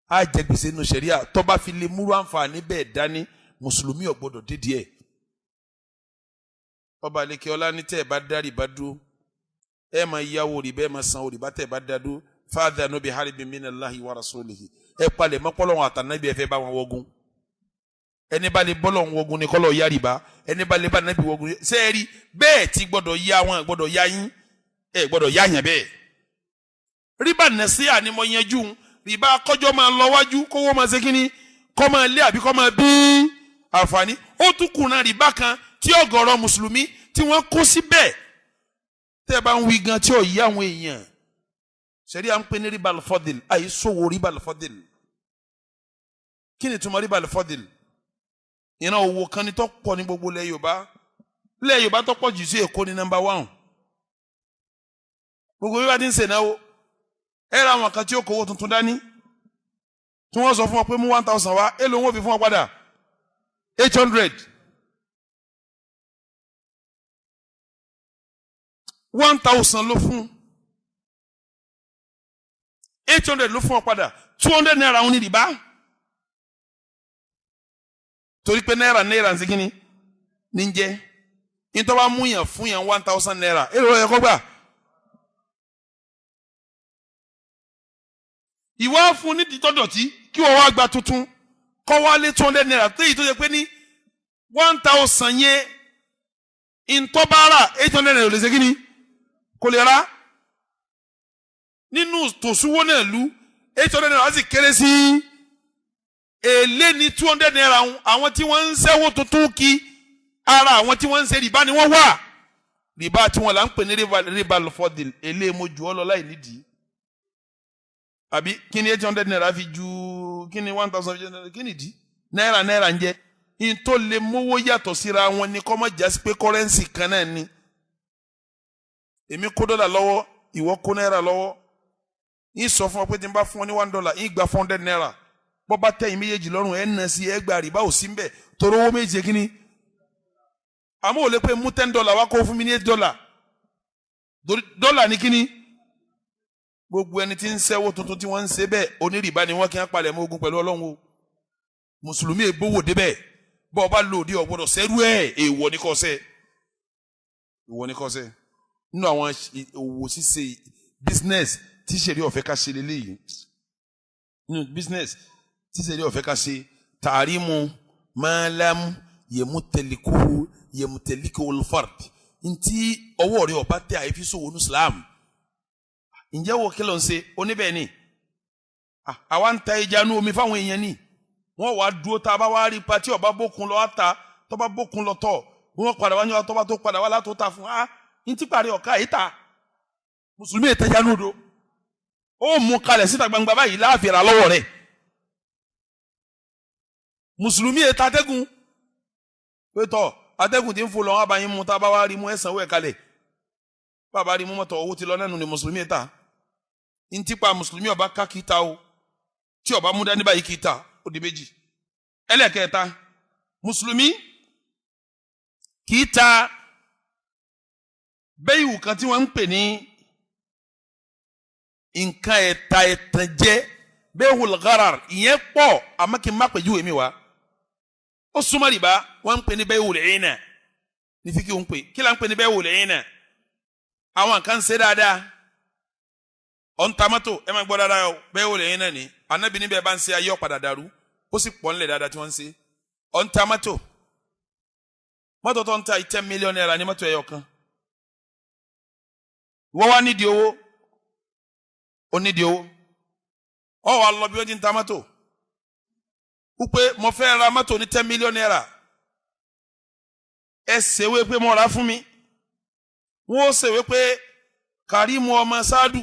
A jẹ gbèsè nu ṣẹ̀ríà tó bá fi lè múrú àǹfààní bẹ́ẹ̀ dání mùsùlùmí ò gbọdọ̀ dédìí ẹ̀. Ọba àlekè ọlá ní tẹ́ ẹ bá dá rìbá dúró ẹ máa yáwó rìbá ẹ máa san rìbá tẹ́ ẹ bá dá dúró fa'adhanu bi harbin minallahi wa rasulihi. Ẹ palẹ̀ mọ́ pọ́lọ́wọ́n àtànábì ẹ fẹ́ bá wọn wọ́gun. Ẹni bá lè bọ́lọ̀ wọ́gun ni kọ́lọ̀ yá rìbá. Ẹni bá lè bá nábì wọ́gun. Ṣé ẹ rí bẹ́ẹ̀ tí gbọdọ̀ yá wọn gbọdọ̀ yá yín ẹ gbọdọ̀ yá yàn bẹ́ẹ̀. Rìbá nasi'a ni mo yanjú. Rìbá kọjọ́ máa lọ wájú kówó máa ṣe kíni kọ́ máa lé àbí kọ́ máa bí àǹfààní. Ó tún kùnà rìbá kan tí ọ̀gọ̀rọ̀ mùsùlùmí tí wọ́n kó síbẹ̀. Tẹ́ ẹ bá ń wí gan tí ò yí àwọn èèyàn. Ṣẹ̀ríà ń pè ní riba al-fadl àìsòwò riba al-fadl. Kí ni túmọ̀ riba al-fadl? Ìran owó kan ni tó pọ̀ ní gbogbo ilẹ̀ Yorùbá. Ilẹ̀ Yorùbá tó pọ̀ jù sí Èkó ní number 1. Gbogbo bí wọ́n ti ń ṣe náwó. Ẹ ra àwọn kan tí ó kówó tuntun dání tí wọ́n sọ fún ọ pé mú 1000 wá èlò wọn fi fún ọ padà 800 1000 ló fún 800 ló fún ọ padà 200 naira òun ní rìbá torí pé náírà ń ṣe kíni ní jẹ́ ní tó bá mú yàn fún yàn 1000 naira èlò rẹ̀ kọ́ gbà ìwà fún ní títọ́dọ̀tí kí wọ́n wá gba tuntun kọ́ wá lé 200 naira téyì tó yẹ pé ní 1000 yẹn ìntọ́bára 800 naira lè ṣe kí ni kò lè ra nínú tòṣúwó náà lú 800 naira sì kéré sí èlé ní 200 naira àwọn tí wọ́n ń ṣẹ́wó tuntun kí ara àwọn tí wọ́n ń ṣe rìbá ni wọ́n wà rìbá tí wọ́n là ń pè ní rìbá lọ́fọ́dìl èlé mojú ọlọ́ láì nídìí àbí kí ni 800 naira fi ju kí ni 1000 kí ni dì náírà ń jẹ́ in tó lè mówó yàtọ̀ síra wọn ni kọ́ mọ́ jásí pé kọ́rẹ́nsì kan náà ni èmi kó dọ́là lọ́wọ́ ìwọ kó náírà lọ́wọ́ yín sọ fún ọ pé tí n bá fún ọ ní $1 yín gba 400 naira bọ́ bá tẹ̀yìn méjèèjì lọ́rùn ẹ̀ nà sí ẹgbàá rìbá ò sí ń bẹ̀ torí owó méjì kí ni àmọ́ ò lè pé mú $10 wá kó fún mi ní $8 dọ́là ní kí ni gbogbo ẹni tí ń ṣẹ́wó tuntun tí wọ́n ń ṣe bẹ́ẹ̀ onírìbá ni wọ́n kí wọ́n palẹ̀ mọ́ ogun pẹ̀lú Ọlọ́run o mùsùlùmí ègbówó débẹ̀ bọ́ ọba lòdì ọ̀gbọ́dọ̀ sẹ́rú ẹ̀ èèwọ̀ ní kọ́sẹ́ nínú àwọn òwò ṣíṣe business tí ṣẹ̀rí ọ̀fẹ́ ká ṣe lélẹ́yìí nínú business tí ṣẹ̀rí ọ̀fẹ́ ká ṣe tààrímù máàlámù yẹmùtẹ̀líkù olùfàrt ntí ọwọ́ rẹ̀ ọba tẹ àyèfi sọ̀wọ́ ní Islam ǹjẹ́ wo kí ló ń ṣe oníbẹ̀ ni àwa ń ta ẹja ní omi fáwọn èèyàn ni wọ́n wá dúró tá a bá wá rí ipa tí ọba bókun lọ ta tó bá bókun lọ tọ̀ wọ́n padà wá ní wa tó bá tó padà wá látó ta fún ní tí parí ọ̀ka yìí ta mùsùlùmí ìtajà ní odò ó mú kalẹ̀ síta gbangba báyìí láàfin ra lọ́wọ́ rẹ̀ mùsùlùmí ìta atẹ́gùn pé tọ́ atẹ́gùn tí ń fò lọ wọn bá yín mú tá a bá wá rí mú ẹ̀sán wẹ̀ kalẹ̀ bàbá rí mú mọ́tò owó ti lọ nẹ́nu ni mùsùlùmí ìta ní tipa mùsùlùmí ọba ká kí ta o tí ọba mú dání báyìí kí ta ó di méjì ẹlẹ́kẹ̀ẹ́ta mùsùlùmí kì í ta bẹ́ẹ̀wù kan tí wọ́n ń pè ní nǹkan ẹ̀tàn jẹ́ bẹ́ẹ̀wù lọ́gàrà ìyẹn pọ̀ àmọ́ kí n má pèjú èmi wá ó súnmọ́ rìbá wọ́n ń pè ní bẹ́ẹ̀wù lẹ́yìn náà ní fi kí n pè kí la ń pè ní bẹ́ẹ̀wù lẹ́yìn náà àwọn kan ṣe dáadáa ọ̀ntàmọ́tò ẹ máa gbọ́ dáadáa o bẹ́ẹ̀wù lẹ́yìn náà ni Ànábì níbẹ̀ bá ń ṣe ayé ọ̀padà dàrú ó sì pọ̀ nílẹ̀ dáadáa tí wọ́n ń ṣe ọ̀ntàmọ́tò mọ́tò tó ń ta 10 million naira ní mọ́tò ẹyọ kan wọ́n wá nídìí owó ó nídìí owó ọ wà lọ bí wọ́n ti ń ta mọ́tò wípé mo fẹ́ ra mọ́tò ní 10 million naira ẹ ṣèwé pé mo rà fún mi wọ́n ṣèwé pé Kàrímù ọmọ Sáàdù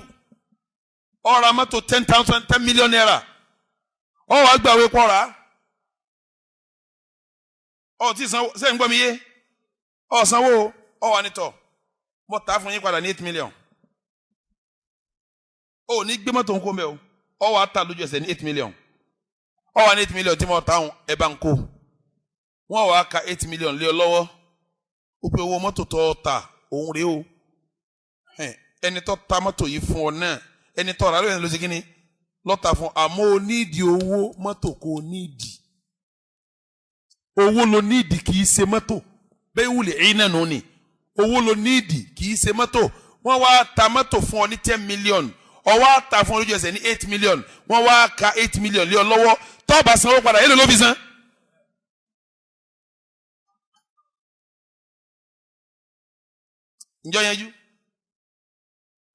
ó ra mọ́tò 10 million naira ọ wà gbàwé pọ̀ rà ọ ti sanwó ṣé ń gbọ́ mi yé ọ sanwó ọ wà nítọ̀ mo ta fún yín padà ní 8 million ó ní gbé mọ́tò ń kó mẹ́ o ọ wà ta lójú ẹsẹ̀ ní 8 million ọ wà ní 8 million tí mo ta hùn ẹ bá ń kó wọ́n wà ka 8 million lé ọ lọ́wọ́ ó pé owó mọ́tò tó ta òun rèé o ẹni tó ta mọ́tò yìí fún ọ náà ẹni tó rà lóyún ló ṣe kí ni lọ́ta fún àmọ́ o nídìí owó mọ́tò kò nídìí owó ló nídìí kì í ṣe mọ́tò bẹ́ẹ̀ wùlẹ̀ ẹ̀yin náà nù ni owó ló nídìí kì í ṣe mọ́tò wọ́n wá ta mọ́tò fún ọ ní 10 million ọ wá ta fún ọ lójú ẹsẹ̀ ní 8 million wọ́n wá ka 8 million lé ọ lọ́wọ́ tó bá sanwó padà èlò ló fi san. ǹjọ́ yẹn jú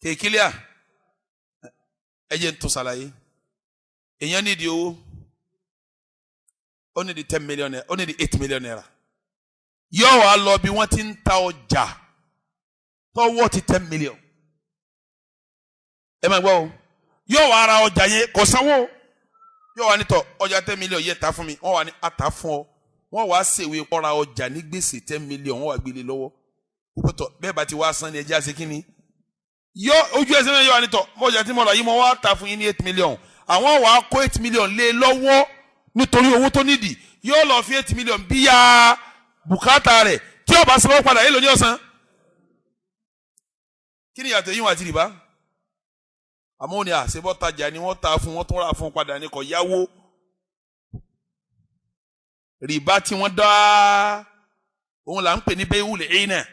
kéèkìlíà ẹ jẹ́ n tó ṣàlàyé èèyàn nídìí owó ó nídìí 10 million naira ó nídìí 8 million naira yóò wá lọ bí wọ́n ti ń ta ọjà tọ́wọ́ ti 10 million ẹ máa gbọ́ o yóò wá ra ọjà yẹn kò sanwó yóò wá nítọ̀ ọjà 10 million yẹ ta fún mi wọ́n wá ní ata fún ọ wọ́n wá ṣèwé ọ̀ra ọjà ní gbèsè 10 million wọ́n wá gbélé lọ́wọ́ púpọ̀tọ̀ bẹ́ẹ̀ bá ti wá san ní ẹjẹ́ àṣẹ kínní yọ ojú ẹsẹ̀ náà yóò wá nítọ̀ ọjà tí mo rà yìí mo wá ta fún yín ní 8 million àwọn wàá kó 8 million lé lọ́wọ́ nítorí owó tó nídìí yóò lọ fi 8 million bíyà bùkátà rẹ̀ tí ó bá sanwó padà èlò ní ọ̀sán kí ni ìyàtọ̀ yìí wọ́n àti rìbá àmọ́ òní àṣebọ́ tajà ni wọ́n ta fún wọ́n tún rà fún padà ní kò yáwó rìbá tí wọ́n dá òun là ń pè ní bẹ́ẹ̀wù lè ẹ̀yìn náà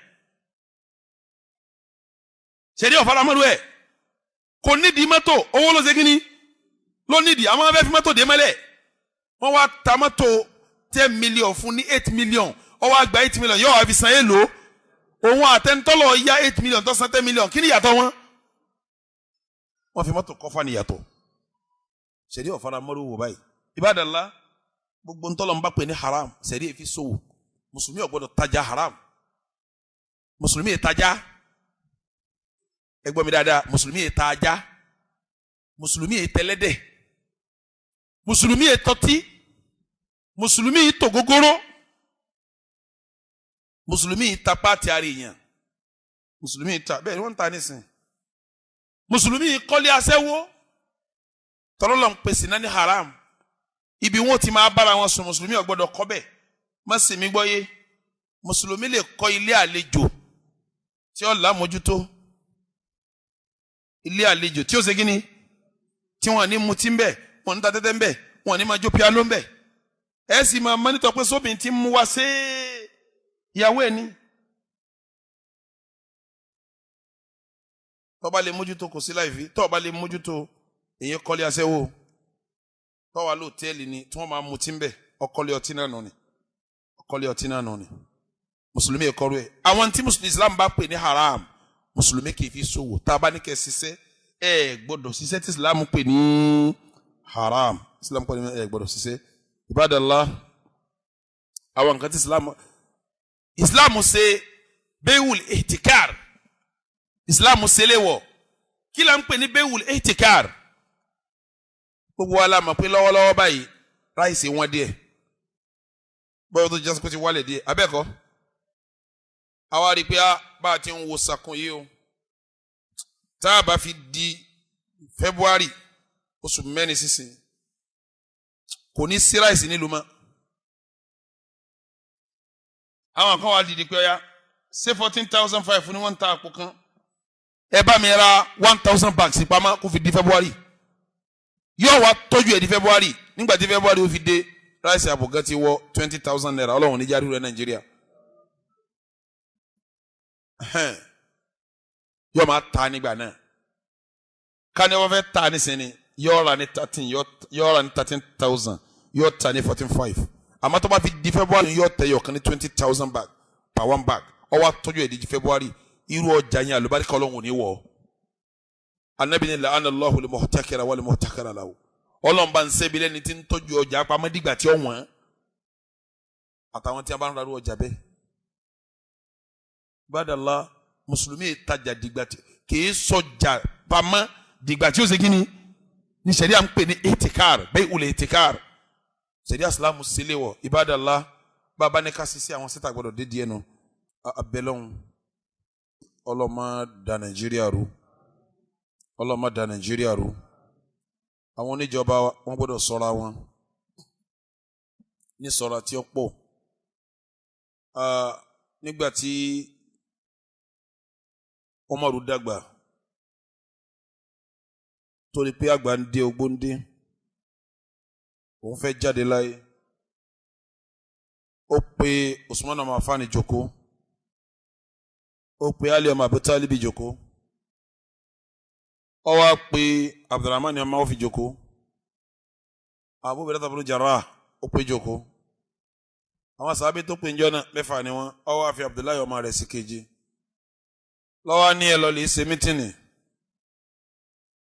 ṣèdí ọ̀faramọ́lú ẹ̀ kò nídìí mọ́tò owó ló ṣe kí ni lónìí di àwọn abẹ́ fi mọ́tò dé mọ́lẹ̀ wọ́n wá ta mọ́tò 10 million fún ní 8 million ó wá gba 8 million yóò wá fi san èlò òun àtẹnitọ́lọ̀ ya 8 million tó san 10 million kí ni ìyàtọ̀ wọn. wọ́n fi mọ́tò kọ́fà ní ìyàtọ̀ ṣẹ̀rí ọ̀fara mọ́rú wò báyìí ibadallah gbogbo ntọ́lọ̀ ń bá pè ní haram ṣẹ̀rí èfi sòwò mùsùlùmí ò gbọ́dọ̀ tajà haram mùsùlùmí ìtajà ẹ gbọ́ mi dáadáa mùsùlùmí ìtajà mùsùlùmí ìtẹlẹ́dẹ̀ mùsùlùmí ìtọ́tí mùsùlùmí ìtògógóró mùsùlùmí ìtapá ti ara èèyàn mùsùlùmí ìta bẹ́ẹ̀ ni wọ́n ń ta nísìn mùsùlùmí ìkọ́lé aṣẹ́wó tọ́lọ́lọ́ ń pèsè náà ní haram ibi wọn ti máa bára wọn sùn mùsùlùmí ò gbọ́dọ̀ kọ́ bẹ́ẹ̀ má sì mí gbọ́ yé mùsùlùmí lè kọ́ ilé àlejò tí ó lámójútó ilé àlejò tí ó ṣe kíni tí wọ́n ní mutí ń bẹ̀ wọ́n ní ta tẹ́tẹ́ ń bẹ̀ wọ́n ní máa jó piano ń bẹ̀ ẹ sì máa mọ́nítọ̀ pé sóbìn tí ń mú wá sí ìyàwó ẹ̀ ní. tó bá lè mójútó kò sí láì fi tó bá lè mójútó èyí kọ́lé aṣẹ́wó tó wà lóòtẹ́ẹ̀lì ni tí wọ́n máa mutí ń bẹ̀ ọkọ́lé ọtí náà nù ni ọkọ́lé ọtí náà nù ni mùsùlùmí ẹ̀kọ́rú ẹ̀ àwọn tí mùsùlùmí Islam bá pè ní haram mùsùlùmí kì í fi ṣòwò tá a bá ní kẹ́ ṣiṣẹ́ ẹ gbọ́dọ̀ ṣiṣẹ́ tí Islam pè ní haram Islam pè ní ẹ gbọ́dọ̀ ṣiṣẹ́ ibadallah àwọn nǹkan tí Islam ṣe bẹ́ẹ̀wùl ihtikar Islam ṣe léwọ̀ kí la ń pè ní bẹ́ẹ̀wùl ihtikar gbogbo wa la mọ̀ pé lọ́wọ́lọ́wọ́ báyìí ráìsì wọn díẹ̀ bọ́ọ̀ tó jẹ́ sọ́kùtì wálẹ̀ díẹ̀ abẹ́ẹ̀kọ́ àwa rí i pé bá a ti ń wo sàkún yìí o tá a bá fi di February oṣù mẹ́rin sísìn kò ní sí ráìsì nílùú mọ́ àwọn kan wà dìde pé ọ̀ya ṣé 14,500 ni wọ́n ń ta àpò kan ẹ bá mi ra 1,000 bags pamọ́ kó fi di February yóò wá tọ́jú ẹ̀ di February nígbà tí February ó fi dé ráìsì àpò kan ti wọ 20,000 naira ọlọ́run ní járí rẹ̀ Nàìjíríà yóò máa ta nígbà náà ká ní wọ́n fẹ́ ta nísìnyí yóò ra ní 13,000 yóò ta ní 14,500 àmọ́ tó bá fi di February yóò tẹ̀ yọ̀ kan ní 20,000 bag per one bag ó wá tọ́jú ẹ̀ di February irú ọjà yẹn àlùbáríkà ọlọ́run ní wọ̀ Ànábì ní la'ana Allahu al-muhtakira wal-muhtakara lahu ọlọ́run bá ń ṣẹ́bi lẹ́ni tí ń tọ́jú ọjà pamọ́ dìgbà tí ó wọ̀n àtàwọn tí a bá ń rarú ọjà bẹ́ẹ̀ gbadala mùsùlùmí ìtajà dìgbà tí kìí sọjà pamọ́ dìgbà tí ó ṣe kíni ní sẹ̀ríà ń pè ní itikar bẹ́ẹ̀ ulẹ̀ itikar sẹ̀ríà Ìsìlámù sílẹ̀ wọ̀ ibadala bàbá ní ká sisi àwọn sẹ́tà gbọdọ̀ dé díẹ̀ nù abẹ́lẹ́hùn ọlọ́mọ da Nàìjíríà rú ọlọ́mọ da Nàìjíríà rú àwọn oníjọba wọn gbọdọ̀ ṣọ́ra wọn ní ṣọ́ra tí ó pọ̀ nígbà tí Umaru dàgbà torí pé àgbà ń dé ogbó ń dé òun fẹ́ jáde láyé ó pe Usman ọmọ Affan jókòó ó pe Ali ọmọ Abu Talib jókòó ó wá pe Abdurrahman ọmọ Awf jókòó Abu Ubaidah ibn Jarrah ó pe jókòó àwọn sàábé tó pe ń jọ náà mẹ́fà ni wọ́n ó wá fi Abdullahi ọmọ rẹ̀ sí kejì lọ́wọ́ ní ẹ lọ lè ṣe mítìnì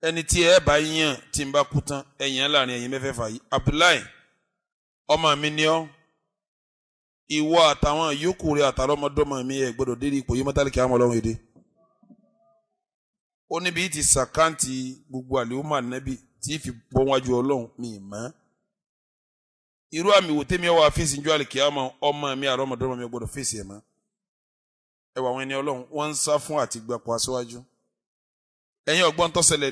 ẹni tí ẹ bá yàn tí ń bá kú tán ẹ̀yìn láàrin ẹ̀yìn mẹ́fẹ̀ẹ̀fà yìí Abdullahi ọmọ mi ni ọ́ ìwọ àtàwọn yòókù rẹ̀ àtàrọ́mọdọ́mọ mi ẹ̀ gbọ́dọ̀ dé ipò yìí mọ́tàlìkì àwọn ọlọ́run èdè ó níbi tí sàkáǹtì gbogbo àlèhùnmá nẹ́bì tí fi bọ́ wájú ọlọ́run mi mọ́ irú àmì wò tẹ́mi ọwọ́ àfẹ́sì ìjọ àlèkè ọmọ mi àrọ́mọdọ́mọ mi gbọ́dọ̀ fèsì ẹ̀ mọ́ ẹwà àwọn ẹni ọlọ́run wọ́n ń sá fún àti gbapò aṣíwájú ẹ̀yin ọgbọ́n tó ṣẹlẹ̀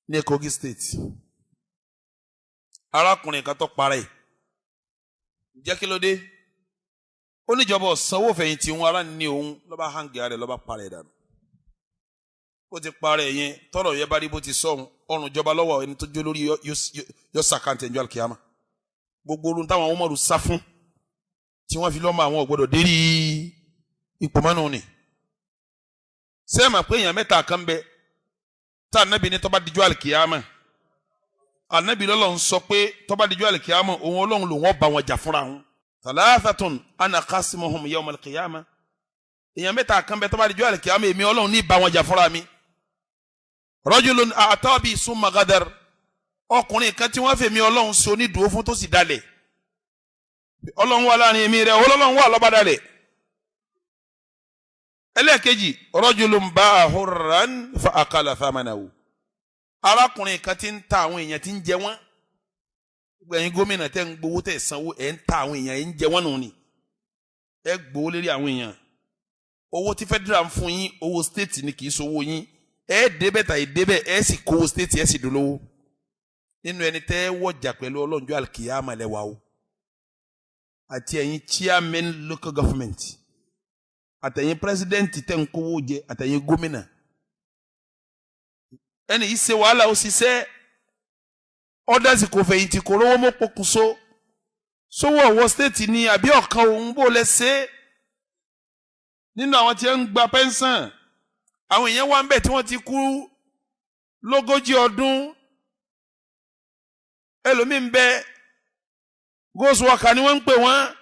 ní Kogi State arákùnrin kan tó parẹ́ jẹ́ kí ló dé ó níjọba ọ̀sánwó fẹ̀yìntì òun ara ní òun lọ́ba hangi rẹ̀ lọ́ba parẹ́ dànù ó ti parẹ́ yẹn tọ́lọ̀ yẹn bá rí bó ti sọ̀hún ọrùn ìjọba lọ́wọ́ ẹni tó jó lórí yọ sàkáǹtì ẹ̀jọ́ àlùkìyàmà gbogbo orun táwọn Umaru sá fún tí wọ́n fi lọ́mọ àwọn ògbọ́dọ̀ dérí ipò mọ́nù ni sẹ́ẹ̀mà pé èèyàn mẹ́ta kan bẹ tá Ànábì ní tó bá dijọ́ àlùkìyàmà anabi lọ́lọ́run sọ pé tó bá dijọ́ alikiyama òun Ọlọ́run ló wọ́n bá wọn jà fúnra wọn. thalathatun ana qasimuhum yawm alikiyama. èèyàn mẹ́ta kan bẹ tó bá dijọ́ alikiyama èmi Ọlọ́run ní bá wọn jà fúnra mi. rajulun a'ta bi summa ghadar. ọkùnrin kan tí wọ́n fèmí Ọlọ́run so ní dúró fún tó sì dalẹ̀. Ọlọ́run wà láàrin èmi rẹ̀ Ọlọ́run wà lọ́ba dalẹ̀. ẹlẹ́ẹ̀kejì rajulun ba'a hurran fa akala thamanahu. arákùnrin kan tí ń ta àwọn èèyàn tí ń jẹ wọ́n. gbẹ̀yìn gómìnà tẹ́ ń gbowó tẹ́ sanwó ẹ̀ ń ta àwọn èèyàn ẹ̀ ń jẹ wọ́n nù ni. ẹ gbowó lérí àwọn èèyàn. owó tí federal ń fún yín owó state ni kì í sowó yín. ẹ débẹ̀ tàyè débẹ̀ ẹ sì kówó state ẹ sì dolówó. nínú ẹni tẹ́ wọ̀jà pẹ̀lú ọlọ́njọ́ alikiyama lẹ́wà o. àti ẹ̀yin chairman local government. àtẹ̀yin president tẹ́ ń kówó jẹ àtẹ̀yin gómìnà. ẹni yìí ṣe wàhálà ó ṣiṣẹ́ ọ́dẹ́sì kò fẹ̀yìntì kò rówó mọ́ pokùnso sówó ọ̀wọ́ state ni àbí ọ̀kan òun bó lẹ ṣe nínú àwọn tí ń gba pẹ́ńsàn àwọn èèyàn wá ń bẹ̀ tí wọ́n ti kú lógójì ọdún ẹlòmíì ń bẹ ghost worker ni wọ́n ń pè wọ́n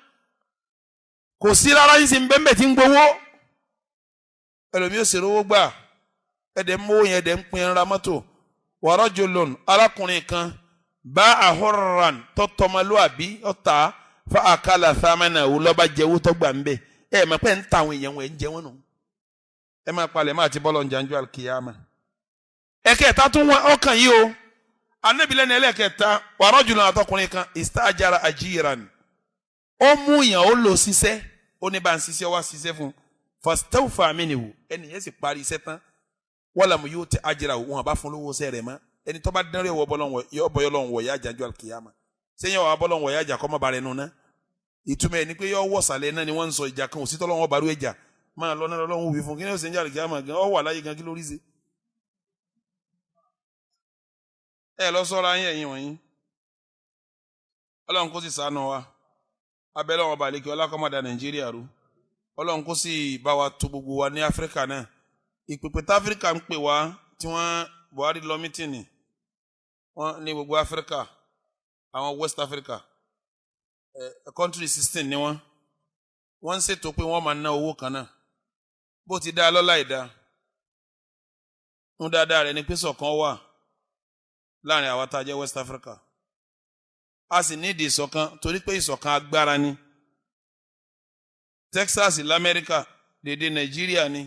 kò sí rárá yín sì ń bẹ́ẹ̀ tí ń gbowó ẹlòmíì ò sì rówó gbà ẹ̀dẹ̀ mú yẹn ẹ̀dẹ̀ ń pin ra mọ́tò wa rajulun arákùnrin kan ba'a hurran tọ́tọ́mọlúàbí ọ̀tá fa akala thamanahu lọ́ba jẹ́wó tọ́gbà ń bẹ̀ ẹ̀ mọ̀ pé ń ta àwọn èèyàn wọn ẹ̀ ń jẹ́ wọn nù ẹ̀ máa palẹ̀ máa ti bọ́lọ̀ ń janjú alkiyama. ẹ̀kẹta tún wọn ọkàn yìí o anábìlẹ̀ ní ẹlẹ́kẹta wa rajulun àtọkùnrin kan istajara ajiran ó mú yàn ó lò ṣiṣẹ́ ó ní bá ń ṣiṣẹ́ wá ṣiṣẹ́ fún fastawfa minhu ẹni yẹn sì parí iṣẹ́ tán wala mu yuti ajra wọn bá fún lówó ṣẹ́ rẹ̀ mọ́ ẹni tó bá dánrẹ́ wọ bọ́lọ́wọ́ yọ bọ́yọ́ lọ́wọ́ wọ̀ yá janjú alkiyama sẹ́yìn wà bọ́lọ́wọ́ yá jà kọ́ mọ́ bàrẹ̀ nù ná ìtumọ̀ ẹni pé yọ wọ̀ sàlẹ̀ náà ni wọ́n ń sọ ìjà kan òsítọ́ lọ́wọ́ bàrú ẹjà máa lọ náà lọ́wọ́ wí fún kí ni ó sẹ́yìn alkiyama gan ọ wà láyé gan kí lórí ṣe. ẹ lọ sọ́ra yín ẹ̀yin wọ̀nyí Ọlọ́run kó sì ṣàánú wa abẹ́lẹ́ wọn balẹ̀ kí ọlákọ́mọdà Nàìjíríà rú Ọlọ́run kó sì bá wa tó gbogbo wa ní Áfíríkà náà ìpèpè tí Áfíríkà ń pè wá tí wọ́n Buhari lọ mítìnì wọ́n ní gbogbo Áfíríkà àwọn West Africa country 16 ni wọ́n ń ṣètò pé wọ́n máa ná owó kan náà bó ti dá lọ́lá ìdá ń dáadáa rẹ̀ ní pé ṣọ̀kan wà láàrin àwa tá a jẹ́ West Africa a sì nídìí ìṣọ̀kan torí pé ìṣọ̀kan agbára ni Texas l'Amẹ́ríkà dédé Nàìjíríà ni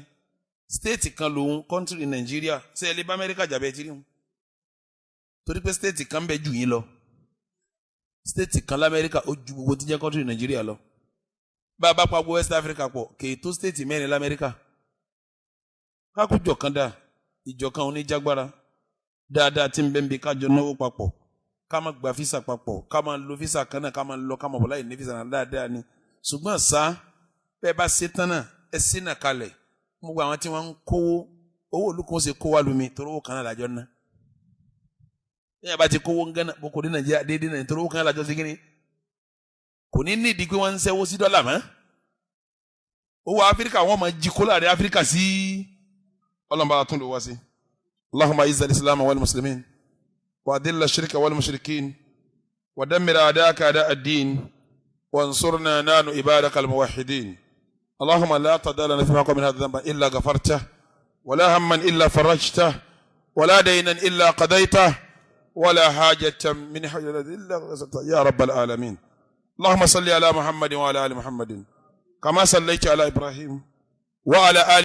state kan lòun country Nàìjíríà ṣe ẹ lè bá Amẹ́ríkà jàbẹ́ tí rí wọn torí pé state kan bẹ jù yín lọ state kan l'Amẹ́ríkà ó ju gbogbo tí jẹ́ country Nàìjíríà lọ bá a bá pa gbogbo West Africa pọ̀ kì í tó state mẹ́rin l'Amẹ́ríkà kákùjọ kan dà ìjọkan oníjàgbára dáadáa tí ń bẹ́ ń bi kájọ náwó papọ̀ ká máa gba físà papọ̀ ká máa lo físà kan náà ká máa lọ ká máa bọ̀ láì ní físà náà dáadáa ni ṣùgbọ́n sá bẹ́ẹ̀ bá ṣe tán náà ẹ sí náà kalẹ̀ gbogbo àwọn tí wọ́n ń kówó owó olùkọ́ ṣe kó wá lómi torí owó kan náà lájọ ná ẹ̀yìn bá ti kówó ń gánà bó kò dé Nàìjíríà déédéé náà torí owó kan náà lájọ sí kíni kò ní nídìí pé wọ́n ń ṣẹ́wó sí dọ́là mọ́ owó Áfíríkà wọ́n máa jí kó láàrin Áfíríkà sí ọlọ́mọba tún lò wá sí. اللهم اعز الاسلام والمسلمين واذل الشرك والمشركين ودمر اعداءك اعداء الدين وانصرنا نحن عبادك الموحدين. اللهم لا تدع لنا في مقام من هذا الذنب الا غفرته ولا هما الا فرجته ولا دينا الا قضيته ولا حاجة من حاجة الا يا رب العالمين. اللهم صل على محمد وعلى ال محمد كما صليت على ابراهيم وعلى ال